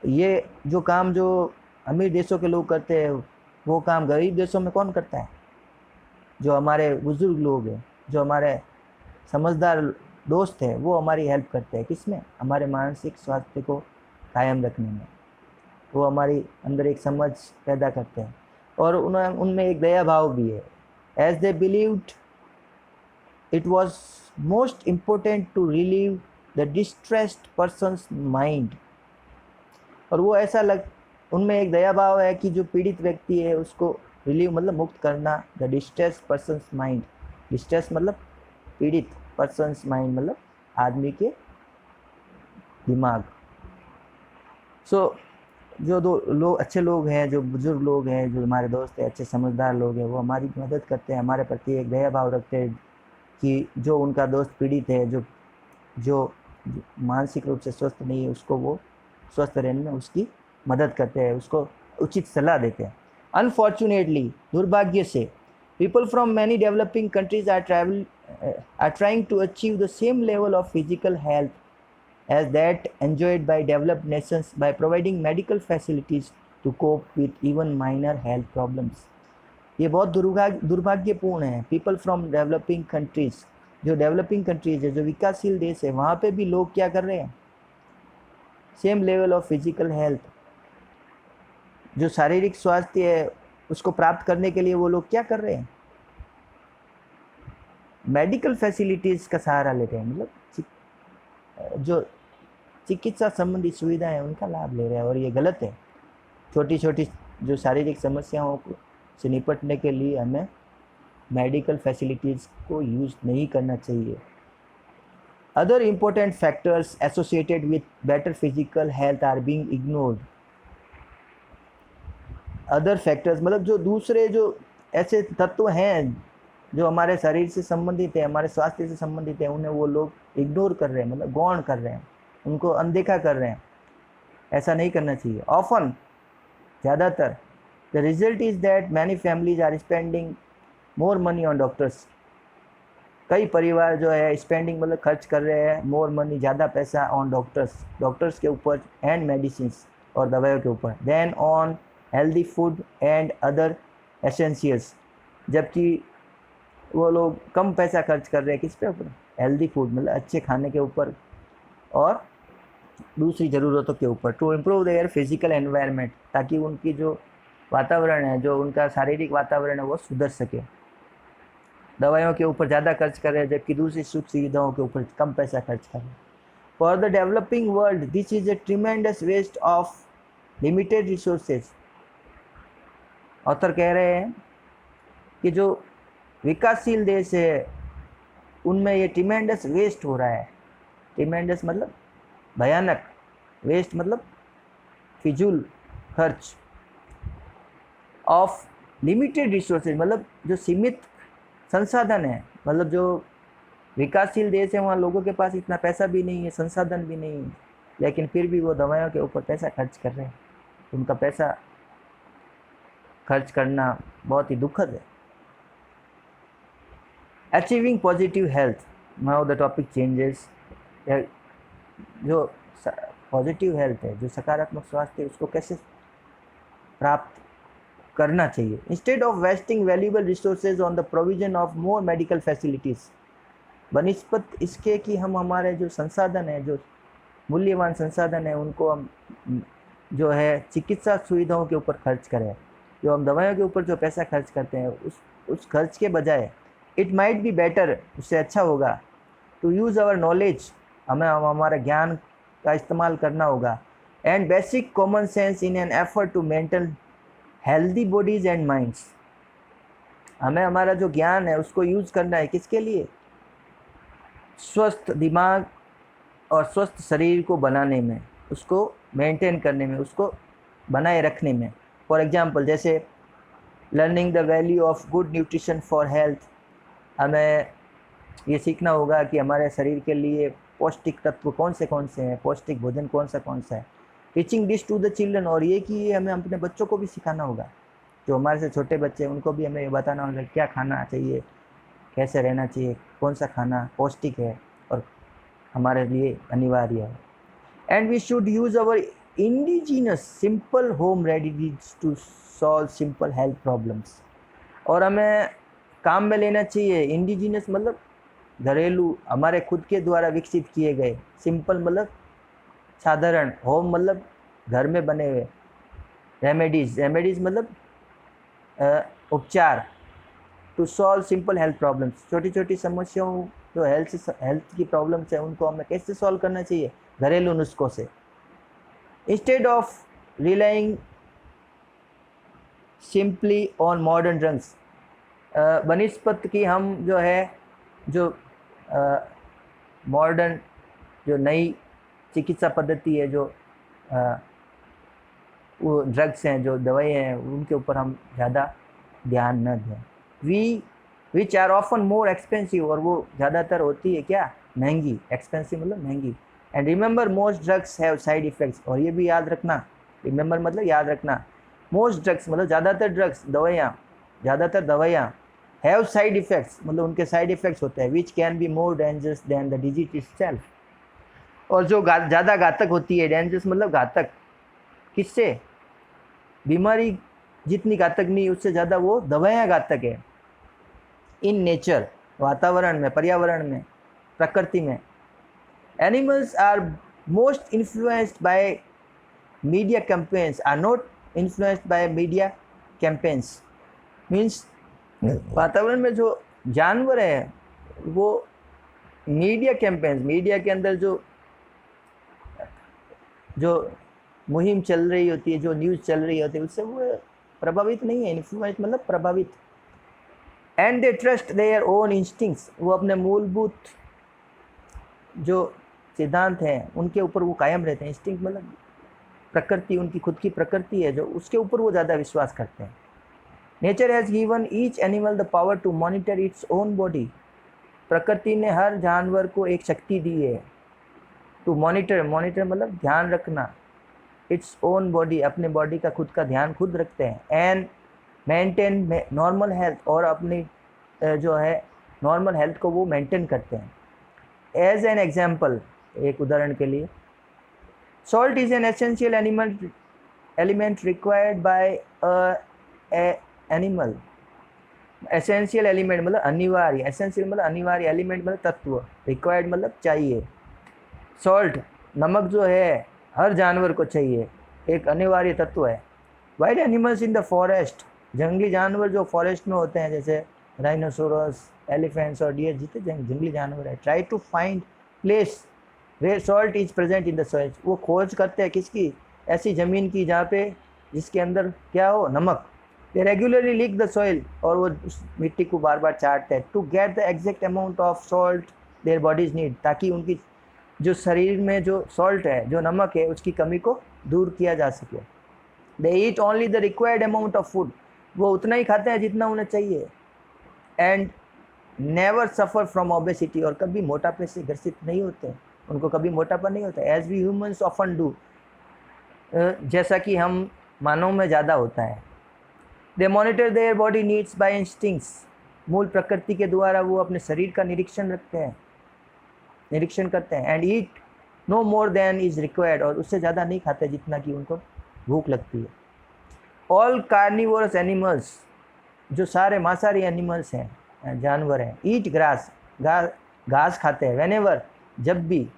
ये जो काम जो अमीर देशों के लोग करते हैं, वो काम गरीब देशों में कौन करता है? जो हमारे बुजुर्ग लोग हैं, जो हमारे समझदार दोस्त हैं, वो हमारी हेल्प करते हैं। किसमें? हमारे मानसिक स्वास्थ्य को कायम रखने में। वो हमारी अंदर एक समझ पैदा करते हैं, और उनमें एक दया भाव भी है। As they believed it was most important to relieve the distressed person's mind. और वो ऐसा उनमें एक दया भाव है कि जो पीड़ित व्यक्ति है उसको रिलीव मतलब मुक्त करना, the distressed person's mind. Distress मतलब पीड़ित, पर्सनस माइंड मतलब आदमी के दिमाग। सो जो दो लोग अच्छे लोग हैं, जो बुजुर्ग लोग हैं, जो हमारे दोस्त हैं, अच्छे समझदार लोग हैं, वो हमारी मदद करते हैं, हमारे प्रति एक दया भाव रखते हैं कि जो उनका दोस्त पीड़ित है, जो मानसिक रूप से स्वस्थ नहीं है, उसको वो स्वस्थ रहने में उसकी मदद करते हैं, उसको उचित सलाह देते हैं। अनफॉर्चुनेटली, दुर्भाग्य से, people from many developing countries are trying to achieve the same level of physical health as that enjoyed by developed nations by providing medical facilities to cope with even minor health problems। ये बहुत दुर्भाग्यपूर्ण है। People from developing countries, जो developing countries है, जो विकासशील देश है, वहाँ पे भी लोग क्या कर रहे हैं? Same level of physical health, जो शारीरिक स्वास्थ्य है उसको प्राप्त करने के लिए वो लोग क्या कर रहे हैं? मेडिकल फैसिलिटीज़ का सहारा ले रहे हैं, मतलब जो चिकित्सा संबंधी सुविधाएं हैं उनका लाभ ले रहे हैं, और ये गलत है। छोटी छोटी जो शारीरिक समस्याओं से निपटने के लिए हमें मेडिकल फैसिलिटीज़ को यूज़ नहीं करना चाहिए। Other important factors associated with better physical health are being ignored. Other factors मतलब जो दूसरे जो ऐसे तत्व हैं जो हमारे शरीर से संबंधित है, हमारे स्वास्थ्य से संबंधित है, उन्हें वो लोग इग्नोर कर रहे हैं, मतलब गौण कर रहे हैं, उनको अनदेखा कर रहे हैं। ऐसा नहीं करना चाहिए। ऑफन, ज़्यादातर, the result is that many families are spending more money on doctors. कई परिवार जो है स्पेंडिंग मतलब खर्च कर रहे हैं, मोर मनी, ज़्यादा पैसा, ऑन डॉक्टर्स के ऊपर, एंड मेडिसिन्स और दवाइयों के ऊपर, than on healthy food and other essentials. जबकि वो लोग कम पैसा खर्च कर रहे हैं किस पे ऊपर? हेल्दी फूड मतलब अच्छे खाने के ऊपर और दूसरी ज़रूरतों के ऊपर। To improve their physical environment, ताकि उनकी जो वातावरण है, जो उनका शारीरिक वातावरण है, वो सुधर सके। दवाइयों के ऊपर ज़्यादा खर्च कर रहे हैं, जबकि दूसरी सुख सुविधाओं के ऊपर कम पैसा खर्च कर रहे हैं। For the developing world this is a tremendous waste of limited resources. Author कह रहे हैं कि जो विकासशील देश है उनमें ये ट्रिमेंडस वेस्ट हो रहा है। ट्रिमेंडस मतलब भयानक, वेस्ट मतलब फिजूल खर्च, ऑफ लिमिटेड रिसोर्सेज मतलब जो सीमित संसाधन है। मतलब जो विकासशील देश है वहाँ लोगों के पास इतना पैसा भी नहीं है, संसाधन भी नहीं है, लेकिन फिर भी वो दवाइयों के ऊपर पैसा खर्च कर रहे हैं। उनका पैसा खर्च करना बहुत ही दुखद है। Achieving positive health, now the topic changes. जो पॉजिटिव हेल्थ है, जो सकारात्मक स्वास्थ्य है, उसको कैसे प्राप्त करना चाहिए। Instead of wasting valuable resources on the provision of more medical facilities, बनिस्पत इसके कि हम हमारे जो संसाधन है, जो मूल्यवान संसाधन है, उनको हम जो है चिकित्सा सुविधाओं के ऊपर खर्च करें। जो हम दवाइयों के ऊपर जो पैसा खर्च करते हैं, उस खर्च के बजाय इट माइट बी बेटर, उससे अच्छा होगा टू यूज़ आवर नॉलेज, हमें हमारा ज्ञान का इस्तेमाल करना होगा, and basic common sense in an effort to maintain healthy bodies and minds. हमें हमारा जो ज्ञान है उसको यूज़ करना है, किसके लिए? स्वस्थ दिमाग और स्वस्थ शरीर को बनाने में, उसको मेंटेन करने में, उसको बनाए रखने में। फॉर एग्जांपल, जैसे learning the value of good nutrition for health, हमें ये सीखना होगा कि हमारे शरीर के लिए पौष्टिक तत्व कौन से हैं, पौष्टिक भोजन कौन सा है। Teaching this to the children, और ये कि ये हमें अपने बच्चों को भी सिखाना होगा, जो हमारे से छोटे बच्चे हैं उनको भी हमें ये बताना होगा क्या खाना चाहिए, कैसे रहना चाहिए, कौन सा खाना पौष्टिक है और हमारे लिए अनिवार्य है। And we should use our indigenous simple home remedies to solve simple health problems, और हमें काम में लेना चाहिए इंडिजीनस मतलब घरेलू, हमारे खुद के द्वारा विकसित किए गए, सिंपल मतलब साधारण, होम मतलब घर में बने हुए, रेमेडीज मतलब उपचार, to solve simple health problems, छोटी छोटी समस्याओं जो हेल्थ की प्रॉब्लम्स है उनको हमें कैसे सॉल्व करना चाहिए, घरेलू नुस्खों से। Instead of relying simply on modern drugs, बनिस्पत की हम जो है जो मॉडर्न जो नई चिकित्सा पद्धति है, जो वो ड्रग्स हैं, जो दवाइयाँ हैं, उनके ऊपर हम ज़्यादा ध्यान न दें। Which are often more expensive, और वो ज़्यादातर होती है क्या, महंगी, एक्सपेंसिव मतलब महंगी। And remember most drugs have side effects, और ये भी याद रखना, रिमेंबर मतलब याद रखना, मोस्ट ड्रग्स मतलब ज़्यादातर ड्रग्स, ज़्यादातर दवाइयाँ, हैव साइड इफ़ेक्ट्स मतलब उनके साइड इफ़ेक्ट्स होते हैं, which can be more dangerous than the disease itself, और जो ज़्यादा घातक होती है, डेंजरस मतलब घातक, किससे? बीमारी जितनी घातक नहीं, उससे ज़्यादा वो दवाइयाँ घातक है। इन नेचर, वातावरण में, पर्यावरण में, प्रकृति में, animals are most influenced by media campaigns, are not influenced by media campaigns, means वातावरण में जो जानवर है वो मीडिया कैंपेन्स, मीडिया के अंदर जो मुहिम चल रही होती है, जो न्यूज़ चल रही होती है, उससे वो प्रभावित नहीं है, इन्फ्लुएंस मतलब प्रभावित। And they trust their own instincts, वो अपने मूलभूत जो सिद्धांत हैं उनके ऊपर वो कायम रहते हैं। इंस्टिंक्ट मतलब प्रकृति, उनकी खुद की प्रकृति है जो, उसके ऊपर वो ज़्यादा विश्वास करते हैं। Nature has given each animal the power to monitor its own body, प्रकृति ने हर जानवर को एक शक्ति दी है, टू मॉनिटर मतलब ध्यान रखना, इट्स ओन बॉडी, अपने बॉडी का खुद का ध्यान खुद रखते हैं, एंड मेंटेन नॉर्मल हेल्थ, और अपनी जो है नॉर्मल हेल्थ को वो मेंटेन करते हैं। एज एन एग्जाम्पल, एक उदाहरण के लिए, salt is an essential element required by animal. Essential element मतलब अनिवार्य, एसेंशियल मतलब अनिवार्य, एलिमेंट मतलब तत्व, रिक्वायर्ड मतलब चाहिए। सॉल्ट नमक जो है हर जानवर को चाहिए, एक अनिवार्य तत्व है। Wild animals in the forest, जंगली जानवर जो फॉरेस्ट में होते हैं, जैसे राइनोसोरस, एलिफेंट्स और डियर, जितने जंगली जानवर है, try to find place where salt is present in the soil, वो खोज करते हैं किसकी, ऐसी ज़मीन की जहाँ पे जिसके अंदर क्या हो, नमक। They regularly lick the soil, और वो उस मिट्टी को बार बार चाटते हैं, to get the exact amount of salt their bodies need, ताकि उनकी जो शरीर में जो सॉल्ट है, जो नमक है, उसकी कमी को दूर किया जा सके। They eat only the required amount of food, वो उतना ही खाते हैं जितना उन्हें चाहिए। And never suffer from obesity, और कभी मोटापे से ग्रसित नहीं होते, उनको कभी मोटापा नहीं होता। As we humans often do, जैसा कि हम मानव में ज़्यादा होता है। They monitor their body needs by instincts, मूल प्रकृति के द्वारा वो अपने शरीर का निरीक्षण रखते हैं। निरीक्षण करते हैं। And eat no more than is required, और उससे ज़्यादा नहीं खाते जितना कि उनको भूख लगती है। ऑल कार्निवोरस एनिमल्स, जो सारे मांसाहारी एनिमल्स हैं, जानवर हैं, ईट ग्रास, घास खाते हैं। वेनेवर, जब भी,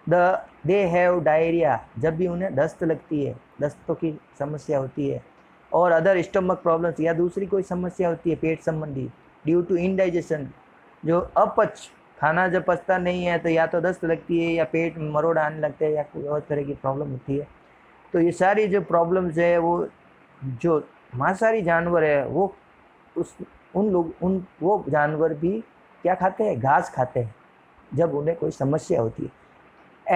दे हैव डायरिया, जब भी उन्हें दस्त लगती है, दस्तों की समस्या होती है, और अदर स्टमक प्रॉब्लम्स, या दूसरी कोई समस्या होती है पेट संबंधी, ड्यू टू इनडाइजेशन, जो अपच, खाना जब पचता नहीं है तो या तो दस्त लगती है या पेट मरोड़ आने लगते हैं या कोई और तरह की प्रॉब्लम होती है। तो ये सारी जो प्रॉब्लम्स है वो जो मांसाहारी जानवर है वो वो जानवर भी क्या खाते हैं, घास खाते हैं जब उन्हें कोई समस्या होती है।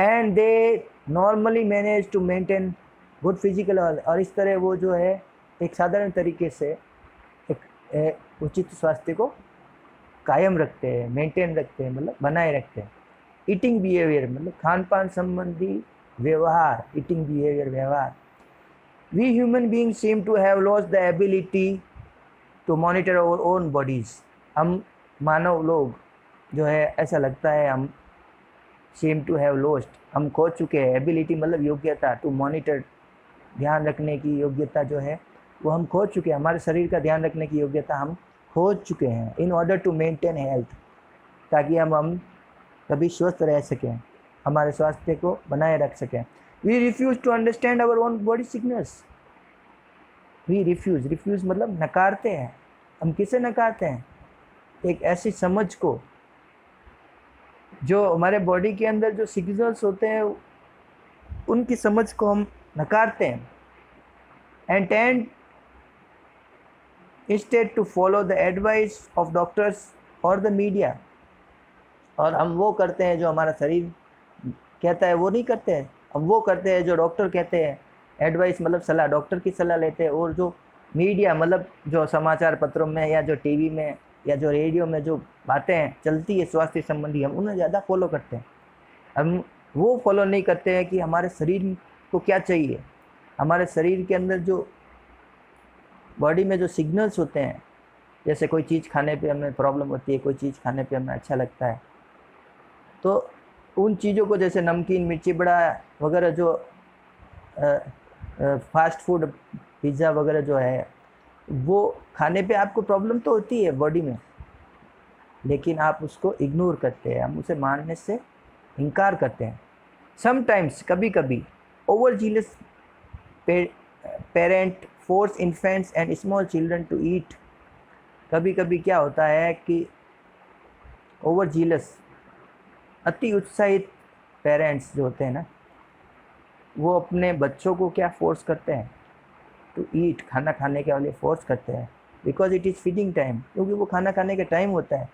And they normally manage to maintain good physical, और इस तरह वो जो है एक साधारण तरीके से एक उचित स्वास्थ्य को कायम रखते हैं, मेंटेन रखते हैं, मतलब बनाए रखते हैं। ईटिंग बिहेवियर, मतलब खान पान संबंधी व्यवहार, ईटिंग बिहेवियर व्यवहार। We human being seem to have lost the ability to monitor our own bodies, हम मानव लोग जो है ऐसा लगता है हम सीम टू हैव लॉस्ट, हम खो चुके हैं, एबिलिटी मतलब योग्यता, टू मॉनिटर ध्यान रखने की योग्यता जो है वो हम खो चुके हैं, हमारे शरीर का ध्यान रखने की योग्यता हम खो चुके हैं। In order to maintain health, ताकि हम कभी स्वस्थ रह सकें, हमारे स्वास्थ्य को बनाए रख सकें। We refuse to understand our own body sickness, we refuse मतलब नकारते हैं। हम किसे नकारते हैं? एक ऐसी समझ को, जो हमारे बॉडी के अंदर जो सिग्नल्स होते हैं उनकी समझ को हम नकारते हैं। And tend instead to follow the advice of doctors और द मीडिया, और हम वो करते हैं जो हमारा शरीर कहता है वो नहीं करते हैं, हम वो करते हैं जो डॉक्टर कहते हैं। एडवाइस मतलब सलाह, डॉक्टर की सलाह लेते हैं, और जो मीडिया मतलब जो समाचार पत्रों में या जो टीवी में या जो रेडियो में जो बातें चलती है स्वास्थ्य संबंधी, हम उन्हें ज़्यादा फॉलो करते हैं। हम वो फॉलो नहीं करते हैं कि हमारे शरीर को क्या चाहिए, हमारे शरीर के अंदर जो बॉडी में जो सिग्नल्स होते हैं, जैसे कोई चीज़ खाने पे हमें प्रॉब्लम होती है, कोई चीज़ खाने पे हमें अच्छा लगता है, तो उन चीज़ों को, जैसे नमकीन, मिर्ची बड़ा वगैरह, जो फास्ट फूड, पिज़्ज़ा वगैरह जो है, वो खाने पे आपको प्रॉब्लम तो होती है बॉडी में, लेकिन आप उसको इग्नोर करते हैं, हम उसे मानने से इनकार करते हैं। समटाइम्स, कभी कभी, over zealous parent force infants and small children to eat, कभी कभी क्या होता है कि ओवर जीलस, अति उत्साहित पेरेंट्स जो होते हैं ना, वो अपने बच्चों को क्या फोर्स करते हैं, टू ईट, खाना खाने के लिए फोर्स करते हैं, because it is feeding time, क्योंकि वो खाना खाने का टाइम होता है।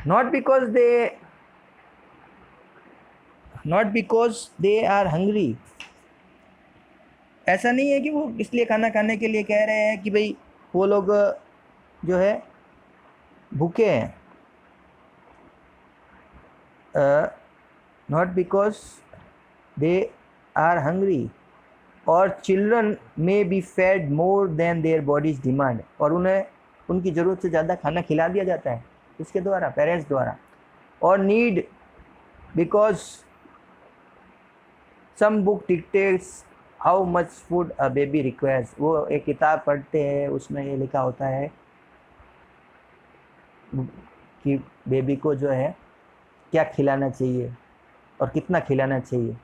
Not because they are hungry, ऐसा नहीं है कि वो इसलिए खाना खाने के लिए कह रहे हैं कि भाई वो लोग जो है भूखे हैं। Not because they are hungry, और children may be fed more than their bodies demand, और उन्हें उनकी ज़रूरत से ज़्यादा खाना खिला दिया जाता है इसके द्वारा, पेरेंट्स द्वारा। और need, because some book dictates how much food a baby requires, वो एक किताब पढ़ते हैं, उसमें ये लिखा होता है कि बेबी को जो है क्या खिलाना चाहिए और कितना खिलाना चाहिए।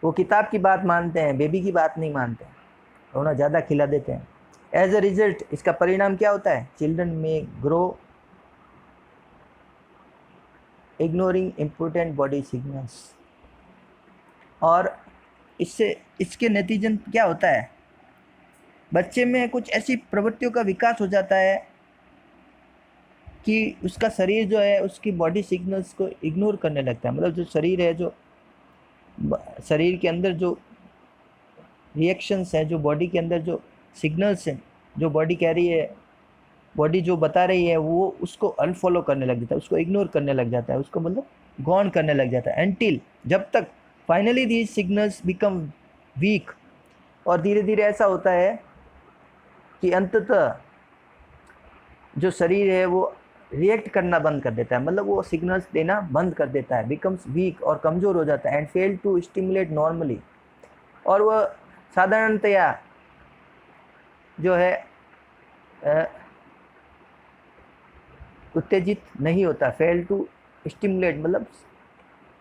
वो किताब की बात मानते हैं, बेबी की बात नहीं मानते, उन्हें ज़्यादा खिला देते हैं। एज अ रिजल्ट, इसका परिणाम क्या होता है? चिल्ड्रन में grow ignoring important body signals, और इसके नतीजन क्या होता है? बच्चे में कुछ ऐसी प्रवृत्तियों का विकास हो जाता है कि उसका शरीर जो है उसकी बॉडी सिग्नल्स को इग्नोर करने लगता है। मतलब जो शरीर है, जो शरीर के अंदर जो रिएक्शंस है, जो बॉडी के अंदर जो सिग्नल्स हैं, जो बॉडी कह रही है, बॉडी जो बता रही है, वो उसको अनफॉलो करने लग जाता है, उसको इग्नोर करने लग जाता है, उसको मतलब गौण करने लग जाता है। एंटिल, जब तक finally these signals become weak, और धीरे धीरे ऐसा होता है कि अंततः जो शरीर है वो रिएक्ट करना बंद कर देता है, मतलब वो सिग्नल्स देना बंद कर देता है, बिकम्स वीक और कमज़ोर हो जाता है, and fail to stimulate normally, और वह साधारणतया जो है उत्तेजित नहीं होता। फेल टू स्टिमुलेट मतलब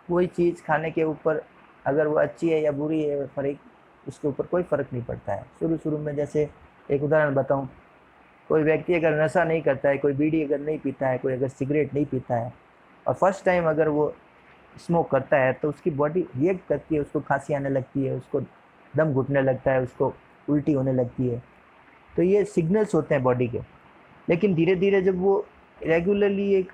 कोई चीज़ खाने के ऊपर अगर वो अच्छी है या बुरी है, फर्क उसके ऊपर कोई फ़र्क नहीं पड़ता है। शुरू शुरू में, जैसे एक उदाहरण बताऊं, कोई व्यक्ति अगर नशा नहीं करता है, कोई बीड़ी अगर नहीं पीता है, कोई अगर सिगरेट नहीं पीता है, और फर्स्ट टाइम अगर वो स्मोक करता है, तो उसकी बॉडी रिएक्ट करती है, उसको खांसी आने लगती है, उसको दम घुटने लगता है, उसको उल्टी होने लगती है। तो ये सिग्नल्स होते हैं बॉडी के। लेकिन धीरे धीरे जब वो रेगुलरली एक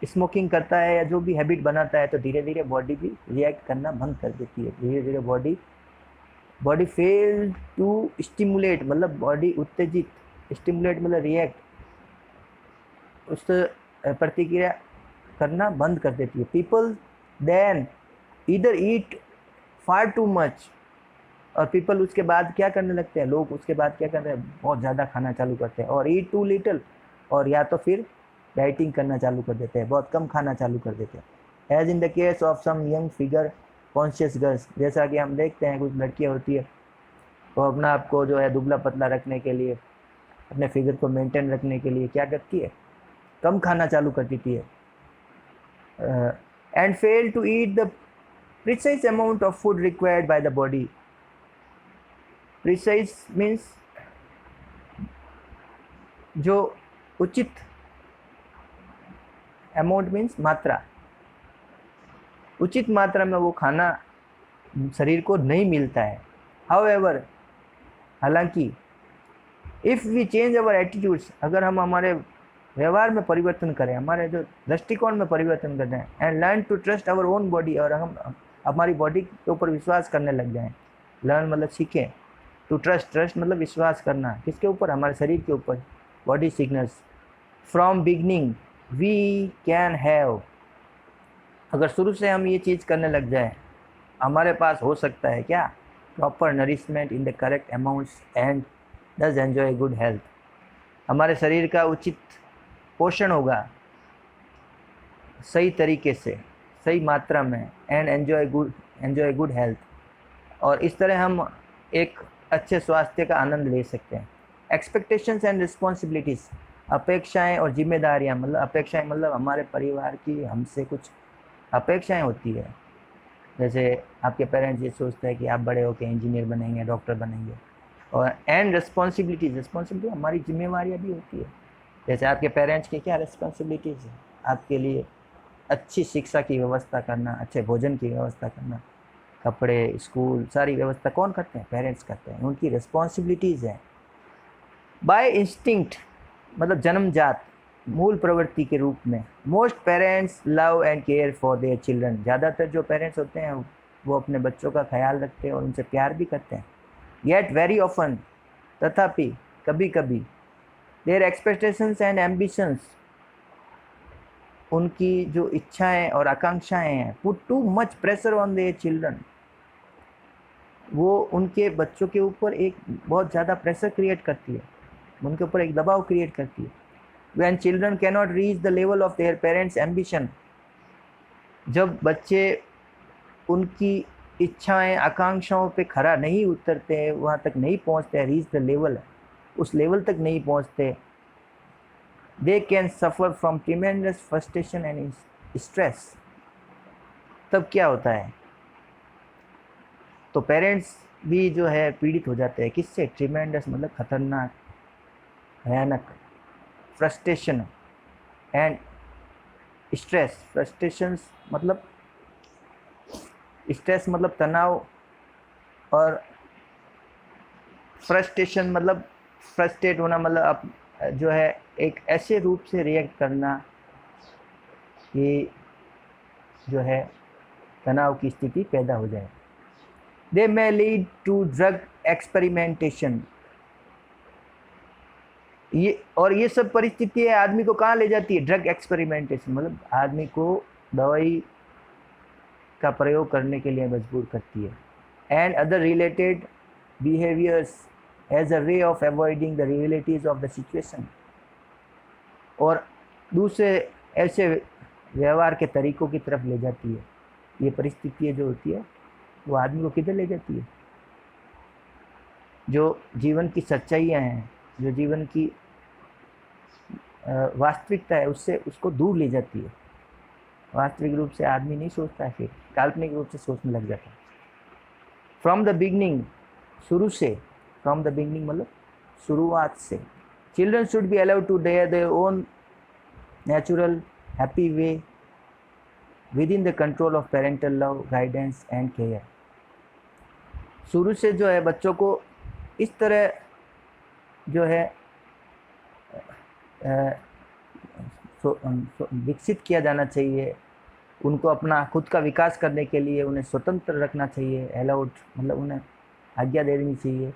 स्मोकिंग करता है या जो भी हैबिट बनाता है, तो धीरे धीरे बॉडी भी रिएक्ट करना बंद कर देती है। धीरे धीरे बॉडी फेल टू स्टिमुलेट मतलब बॉडी उत्तेजित, स्टिमुलेट मतलब रिएक्ट, उस प्रतिक्रिया करना बंद कर देती है। पीपल देन ईदर ईट फार टू मच, और पीपल उसके बाद क्या करने लगते हैं, लोग उसके बाद क्या करते हैं, बहुत ज़्यादा खाना चालू करते हैं, और ईट टू लिटिल, और या तो फिर डाइटिंग करना चालू कर देते हैं, बहुत कम खाना चालू कर देते हैं। As in the case of some young figure conscious girls, जैसा कि हम देखते हैं कुछ लड़कियां होती है, वो अपना आपको जो है दुबला पतला रखने के लिए, अपने फिगर को मेंटेन रखने के लिए क्या करती है, कम खाना चालू कर देती है, and fail to eat the precise amount of food required by the body. Precise means जो उचित, अमाउंट मीन्स मात्रा, उचित मात्रा में वो खाना शरीर को नहीं मिलता है। हाउएवर, हालांकि if we change our attitudes, अगर हम हमारे व्यवहार में परिवर्तन करें, हमारे जो दृष्टिकोण में परिवर्तन कर दें, and learn to trust our own body, और हम हमारी बॉडी के ऊपर विश्वास करने लग जाएं। लर्न मतलब सीखें, टू ट्रस्ट, ट्रस्ट मतलब विश्वास करना, किसके ऊपर, हमारे शरीर के ऊपर, body signals. From beginning we can have, अगर शुरू से हम ये चीज़ करने लग जाए, हमारे पास हो सकता है क्या, proper nourishment in the correct amounts and दस एन्जॉय गुड हेल्थ, हमारे शरीर का उचित पोषण होगा सही तरीके से, सही मात्रा में, एंड एन्जॉय गुड हेल्थ, और इस तरह हम एक अच्छे स्वास्थ्य का आनंद ले सकते हैं। एक्सपेक्टेशंस एंड रिस्पॉन्सिबिलिटीज़, अपेक्षाएं और जिम्मेदारियां, मतलब अपेक्षाएं मतलब हमारे परिवार की हमसे कुछ अपेक्षाएं होती है। जैसे आपके पेरेंट्स ये सोचते हैं कि आप बड़े होकर इंजीनियर बनेंगे, डॉक्टर बनेंगे, और एंड रिस्पॉन्सिबिलिटीज़, रिस्पॉन्सिबिलिटी हमारी जिम्मेवारियाँ भी होती है। जैसे आपके पेरेंट्स की क्या रिस्पॉन्सिबिलिटीज़ है, आपके लिए अच्छी शिक्षा की व्यवस्था करना, अच्छे भोजन की व्यवस्था करना, कपड़े, स्कूल, सारी व्यवस्था कौन करते हैं, पेरेंट्स करते हैं, उनकी रिस्पॉन्सिबिलिटीज़ है। बाय इंस्टिंक्ट मतलब जन्मजात, मूल प्रवृत्ति के रूप में, most parents love and care for their children, ज़्यादातर जो पेरेंट्स होते हैं वो अपने बच्चों का ख्याल रखते हैं और उनसे प्यार भी करते हैं। येट वेरी ऑफन, तथापि कभी कभी, देयर एक्सपेक्टेशंस एंड एम्बिशंस, उनकी जो इच्छाएं और आकांक्षाएं हैं, put too much pressure on their children, वो उनके बच्चों के ऊपर एक बहुत ज़्यादा प्रेशर क्रिएट करती है, उनके ऊपर एक दबाव क्रिएट करती है। When children cannot reach the level of their parents' ambition, जब बच्चे उनकी इच्छाएं आकांक्षाओं पे खरा नहीं उतरते हैं, वहाँ तक नहीं पहुँचते, रीच द लेवल, उस लेवल तक नहीं पहुँचते, they can suffer from tremendous frustration and stress. तब क्या होता है, तो पेरेंट्स भी जो है पीड़ित हो जाते हैं, किससे, ट्रिमेंडस मतलब खतरनाक, भयानक, फ्रस्ट्रेशन एंड स्ट्रेस, फ्रस्ट्रेशंस मतलब स्ट्रेस मतलब तनाव, और फ्रस्ट्रेशन मतलब फ्रस्ट्रेट होना, मतलब आप जो है एक ऐसे रूप से रिएक्ट करना कि जो है तनाव की स्थिति पैदा हो जाए। They may lead to drug experimentation, ये सब परिस्थितियाँ आदमी को कहाँ ले जाती है, ड्रग एक्सपेरिमेंटेशन मतलब आदमी को दवाई का प्रयोग करने के लिए मजबूर करती है। And other related behaviours as a way of avoiding the realities of the situation, और दूसरे ऐसे व्यवहार के तरीक़ों की तरफ ले जाती है। ये परिस्थितियाँ जो होती है वो आदमी को किधर ले जाती है? जो जीवन की सच्चाइयाँ हैं, जो जीवन की वास्तविकता है, उससे उसको दूर ले जाती है। वास्तविक रूप से आदमी नहीं सोचता है, फिर काल्पनिक रूप से सोचने लग जाता है। फ्रॉम द बिगनिंग, शुरू से, फ्रॉम द बिगनिंग मतलब शुरुआत से, children should be allowed to their own natural happy way within the control of parental love, guidance and care. शुरू से जो है बच्चों को इस तरह जो है विकसित किया जाना चाहिए, उनको अपना खुद का विकास करने के लिए उन्हें स्वतंत्र रखना चाहिए। अलाउड मतलब उन्हें आज्ञा दे देनी चाहिए।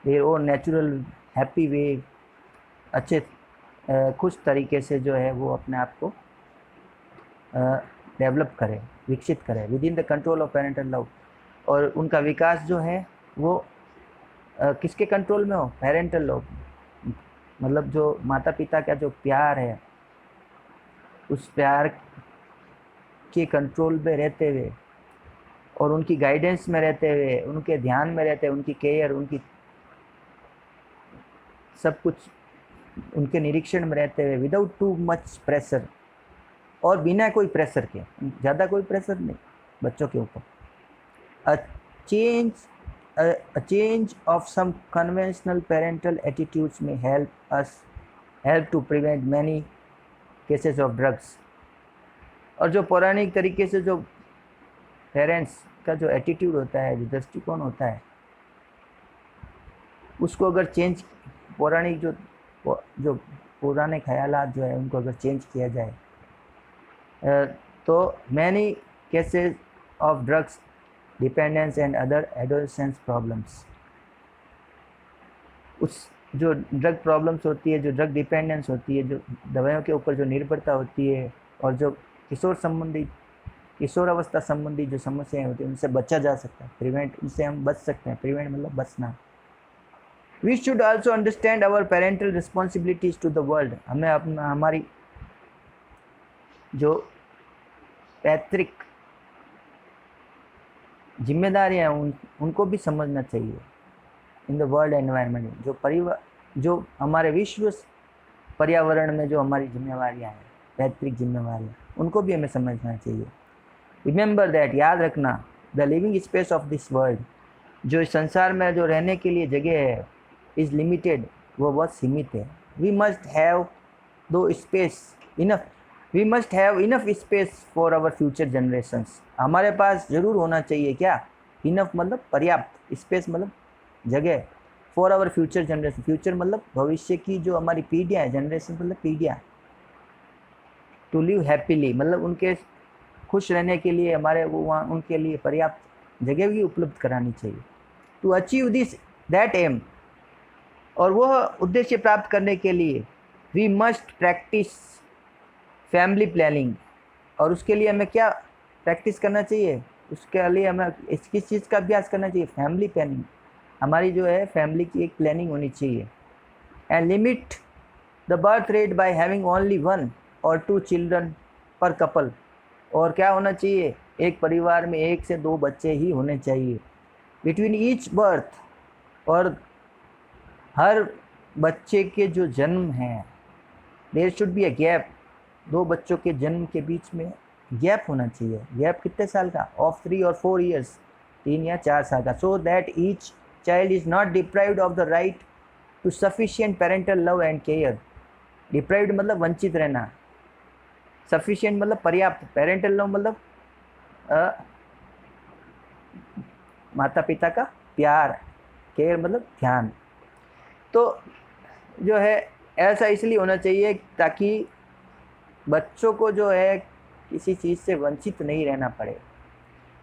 देयर ओन नेचुरल हैप्पी वे, अच्छे खुश तरीके से जो है वो अपने आप को डेवलप करें, विकसित करें with in the control of parental love. और उनका विकास जो है वो किसके कंट्रोल में हो? पेरेंटल लव, मतलब जो माता पिता का जो प्यार है, उस प्यार के कंट्रोल में रहते हुए और उनकी गाइडेंस में रहते हुए, उनके ध्यान में रहते हुए, उनकी केयर, उनकी सब कुछ उनके निरीक्षण में रहते हुए, विदाउट टू मच प्रेशर, और बिना कोई प्रेशर के, ज़्यादा कोई प्रेशर नहीं बच्चों के ऊपर। A change of some conventional parental attitudes may help to prevent many cases of drugs। और जो पौराणिक तरीके से जो पेरेंट्स का जो एटीट्यूड होता है, जो दृष्टिकोण होता है, उसको अगर चेंज, पौराणिक जो पुराने ख्यालात जो है उनको अगर चेंज किया जाए तो many cases of drugs dependence and other adolescence problems, उस जो ड्रग प्रॉब्लम्स होती है, जो ड्रग डिपेंडेंस होती है, जो दवाइयों के ऊपर जो निर्भरता होती है, और जो किशोरावस्था संबंधी जो समस्याएं होती हैं, उनसे बचा जा सकता है। प्रिवेंट, उनसे हम बच सकते हैं। प्रिवेंट मतलब बचना। We should also understand our parental responsibilities to the world. हमें अपना, हमारी जो पैतृक जिम्मेदारियाँ हैं उनको भी समझना चाहिए। इन द वर्ल्ड एनवायरनमेंट, जो परिवार, जो हमारे विश्व पर्यावरण में जो हमारी जिम्मेवारियाँ हैं, पैतृक जिम्मेवारियाँ, उनको भी हमें समझना चाहिए। रिमेंबर दैट, याद रखना, the living space of this world, जो इस संसार में जो रहने के लिए जगह है, इज़ लिमिटेड, वो बहुत सीमित है। We must have though space enough, we must have enough space for our future generations. हमारे पास ज़रूर होना चाहिए क्या? इनफ मतलब पर्याप्त, स्पेस मतलब जगह, for our future generation, future मतलब भविष्य की जो हमारी पीढ़ियाँ हैं, जनरेशन मतलब पीढ़ियाँ, टू लिव हैप्पीली मतलब उनके खुश रहने के लिए हमारे वो वहाँ उनके लिए पर्याप्त जगह भी उपलब्ध करानी चाहिए। To achieve this that aim, और वह उद्देश्य प्राप्त करने के लिए we must practise family planning. और उसके लिए हमें क्या प्रैक्टिस करना चाहिए? उसके लिए हमें किस चीज़ का अभ्यास करना चाहिए? Family planning. हमारी जो है फैमिली की एक प्लानिंग होनी चाहिए। And limit the birth rate by having only 1 or 2 children पर कपल। और क्या होना चाहिए? एक परिवार में 1 से 2 बच्चे ही होने चाहिए। बिटवीन ईच बर्थ, और हर बच्चे के जो जन्म हैं, there should be a gap, 2 बच्चों के जन्म के बीच में गैप होना चाहिए। गैप कितने साल का? ऑफ 3 or 4 ईयर्स, 3 या 4 साल का। So that each child is not deprived of the right to sufficient parental love and care. Deprived मतलब वंचित रहना, सफिशिएंट मतलब पर्याप्त, पेरेंटल लव मतलब माता पिता का प्यार, केयर मतलब ध्यान। तो जो है ऐसा इसलिए होना चाहिए ताकि बच्चों को जो है किसी चीज़ से वंचित नहीं रहना पड़े।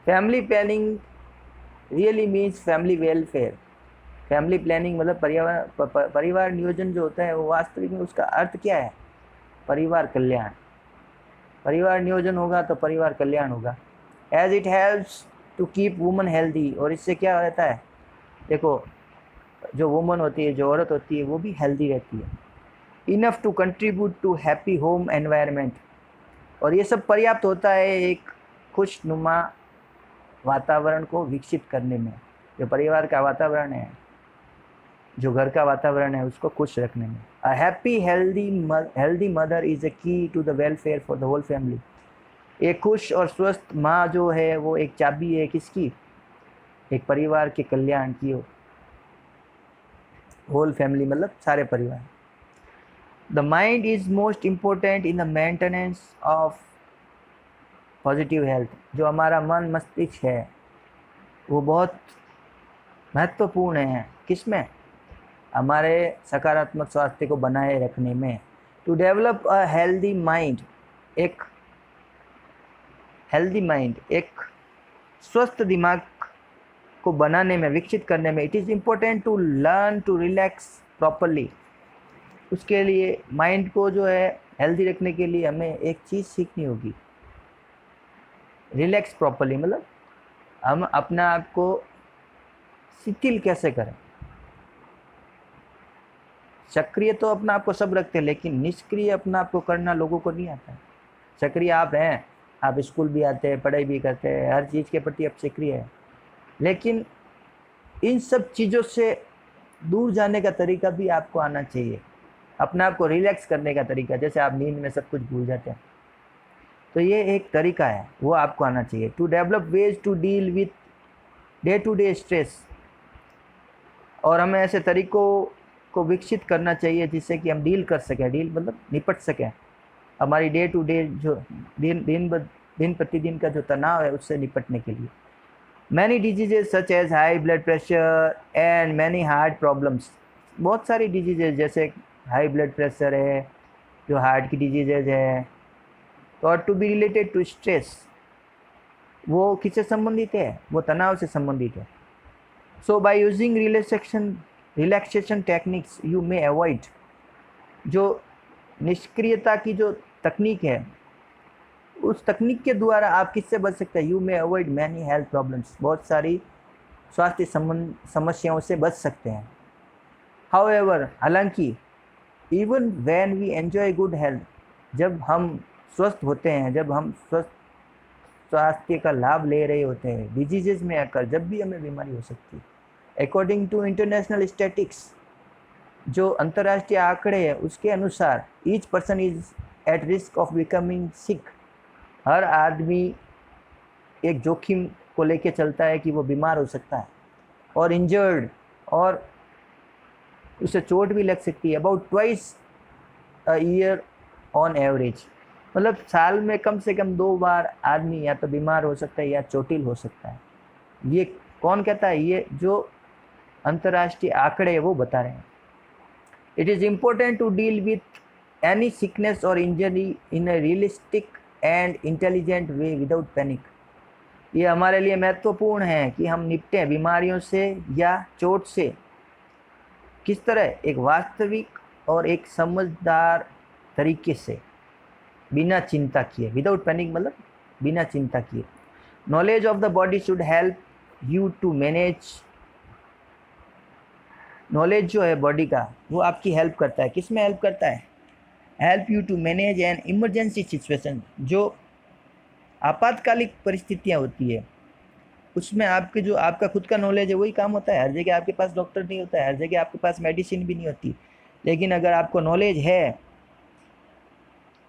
Family planning really means family welfare. Family planning मतलब परिवार नियोजन जो होता है वो वास्तविक में उसका अर्थ क्या है? परिवार कल्याण। परिवार नियोजन होगा तो परिवार कल्याण होगा। As it helps to keep woman healthy. और इससे क्या रहता है? देखो, जो वुमन होती है, जो औरत होती है, वो भी हेल्दी रहती है। Enough to contribute to happy home environment, और ये सब पर्याप्त होता है एक खुशनुमा वातावरण को विकसित करने में। जो परिवार का वातावरण है, जो घर का वातावरण है, उसको खुश रखने में। A happy healthy mother is a key to the welfare for the whole family. एक खुश और स्वस्थ माँ जो है वो एक चाबी है किसकी? एक परिवार के कल्याण की। होल फैमिली मतलब सारे परिवार। The mind is most important in the maintenance of positive health. जो हमारा मन मस्तिष्क है वो बहुत महत्वपूर्ण है किसमें? हमारे सकारात्मक स्वास्थ्य को बनाए रखने में। To develop a healthy mind, एक हेल्दी माइंड, एक स्वस्थ दिमाग को बनाने में, विकसित करने में, it is important to learn to relax properly. उसके लिए माइंड को जो है हेल्दी रखने के लिए हमें एक चीज़ सीखनी होगी, रिलैक्स प्रॉपरली। मतलब हम अपने आप को शिथिल कैसे करें। सक्रिय तो अपना आप को सब रखते हैं, लेकिन निष्क्रिय अपना आप को करना लोगों को नहीं आता है। सक्रिय आप हैं, आप स्कूल भी आते हैं, पढ़ाई भी करते हैं, हर चीज़ के प्रति आप सक्रिय हैं, लेकिन इन सब चीज़ों से दूर जाने का तरीका भी आपको आना चाहिए। अपने आप को रिलैक्स करने का तरीका, जैसे आप नींद में सब कुछ भूल जाते हैं, तो ये एक तरीका है, वो आपको आना चाहिए। To develop ways to deal with day to day stress, और हमें ऐसे तरीकों को विकसित करना चाहिए जिससे कि हम डील कर सकें। डील मतलब निपट सकें, हमारी डे टू डे जो दिन प्रतिदिन का जो तनाव है उससे निपटने के लिए। Many diseases such as high blood pressure and many heart problems. बहुत सारी डिजीजेज जैसे हाई ब्लड प्रेशर है, जो हार्ट की डिजीजेज है, और to be related to stress, वो किससे संबंधित है? वो तनाव से संबंधित है। So by using relaxation techniques you may avoid, जो निष्क्रियता की जो तकनीक है, उस तकनीक के द्वारा आप किससे बच सकते हैं? You may avoid many health problems, बहुत सारी स्वास्थ्य समस्याओं से बच सकते हैं। हाउएवर, हालांकि, even when we enjoy good health, जब हम स्वस्थ होते हैं, जब हम स्वस्थ स्वास्थ्य का लाभ ले रहे होते हैं, डिजीजेज में आकर जब भी हमें बीमारी हो सकती है। अकॉर्डिंग टू इंटरनेशनल स्टैटिस्टिक्स, जो अंतर्राष्ट्रीय आंकड़े हैं उसके अनुसार, each person is at risk of becoming sick. हर आदमी एक जोखिम को लेके चलता है कि वो बीमार हो सकता है, और इंजर्ड, और उसे चोट भी लग सकती है, about twice a year on average. मतलब साल में कम से कम 2 बार आदमी या तो बीमार हो सकता है या चोटिल हो सकता है। ये कौन कहता है? ये जो अंतर्राष्ट्रीय आंकड़े वो बता रहे हैं। It is important to deal with any sickness और injury in a realistic and intelligent way without panic. ये हमारे लिए महत्वपूर्ण है कि हम निपटें बीमारियों से या चोट से किस तरह? एक वास्तविक और एक समझदार तरीके से, बिना चिंता किए। विदाउट पैनिक मतलब बिना चिंता किए। Knowledge of the body should help you to manage. Knowledge जो है बॉडी का, वो आपकी हेल्प करता है। किस में हेल्प करता है? Help you to manage an emergency situation. जो आपातकालिक परिस्थितियाँ होती है उसमें आपके जो आपका खुद का नॉलेज है वही काम होता है। हर जगह आपके पास डॉक्टर नहीं होता है, हर जगह आपके पास मेडिसिन भी नहीं होती, लेकिन अगर आपको नॉलेज है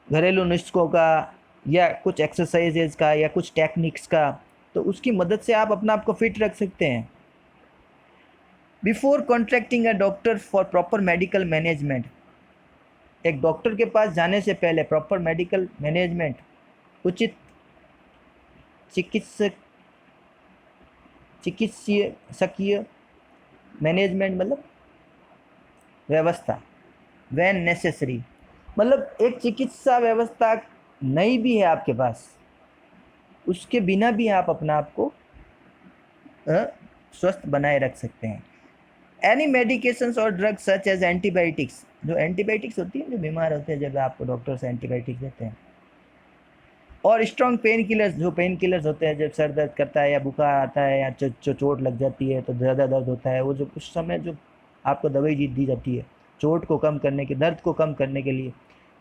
घरेलू नुस्खों का या कुछ एक्सरसाइजेज का या कुछ टेक्निक्स का, तो उसकी मदद से आप अपना आप को फिट रख सकते हैं। Before contracting a doctor for proper medical management, एक डॉक्टर के पास जाने से पहले प्रॉपर मेडिकल मैनेजमेंट, उचित चिकित्सकीय मैनेजमेंट मतलब व्यवस्था, व्हेन नेसेसरी, मतलब एक चिकित्सा व्यवस्था नहीं भी है आपके पास, उसके बिना भी आप अपना आप को स्वस्थ बनाए रख सकते हैं। एनी मेडिकेशंस और ड्रग्स सच एज एंटीबायोटिक्स, जो एंटीबायोटिक्स होती है, जो बीमार होते हैं जब आपको डॉक्टर से एंटीबायोटिक्स देते हैं, और स्ट्रॉन्ग पेन किलर्स, जो पेन किलर्स होते हैं जब सर दर्द करता है या बुखार आता है या चोट लग जाती है तो ज़्यादा दर्द होता है, वो जो कुछ समय जो आपको दवाई दी जाती है चोट को कम करने के, दर्द को कम करने के लिए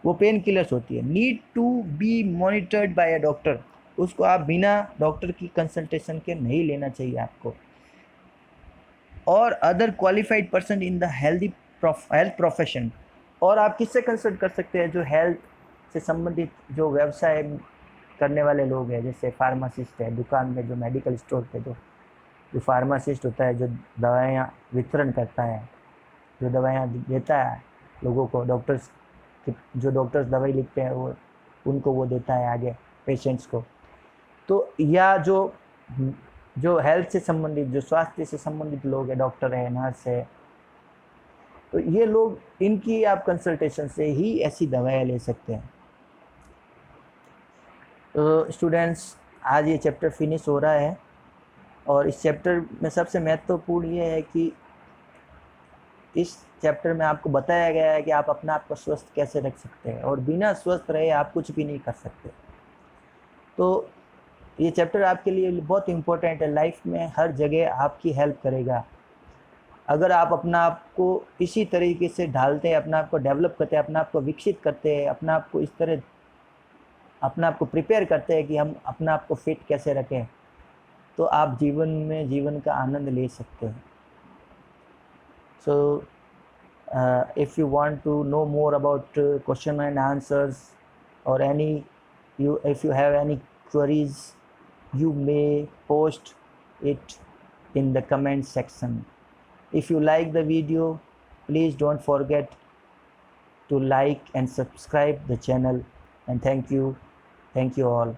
वो पेन किलर्स होती है, need to be monitored by a doctor. उसको आप बिना डॉक्टर की कंसल्टेशन के नहीं लेना चाहिए आपको। और other qualified person in the health profession. और आप किससे कंसल्ट कर सकते हैं? जो हेल्थ से संबंधित जो व्यवसाय करने वाले लोग हैं, जैसे फार्मासिस्ट है, दुकान में जो मेडिकल स्टोर पे जो फार्मासिस्ट होता है, जो दवाइयाँ वितरण करता है, जो दवाइयाँ देता है लोगों को, डॉक्टर्स जो डॉक्टर्स दवाई लिखते हैं वो उनको वो देता है आगे पेशेंट्स को। तो या जो हेल्थ से संबंधित, जो स्वास्थ्य से संबंधित लोग हैं, डॉक्टर है, नर्स है, तो ये लोग, इनकी आप कंसल्टेशन से ही ऐसी दवाएं ले सकते हैं। तो स्टूडेंट्स, आज ये चैप्टर फिनिश हो रहा है और इस चैप्टर में सबसे महत्वपूर्ण ये है कि इस चैप्टर में आपको बताया गया है कि आप अपना आप को स्वस्थ कैसे रख सकते हैं, और बिना स्वस्थ रहे आप कुछ भी नहीं कर सकते। तो ये चैप्टर आपके लिए बहुत इम्पोर्टेंट है, लाइफ में हर जगह आपकी हेल्प करेगा। अगर आप अपना आप को इसी तरीके से ढालते हैं, अपना आप को डेवलप करते हैं, अपना आप को विकसित करते हैं, अपना आप को इस तरह अपना आप को प्रिपेयर करते हैं कि हम अपना आप को फिट कैसे रखें, तो आप जीवन का आनंद ले सकते हैं। सो if you want to know more about question and answers, or if you have any queries, you may post it in the comment section. If you like the video, please don't forget to like and subscribe the channel, and thank you all.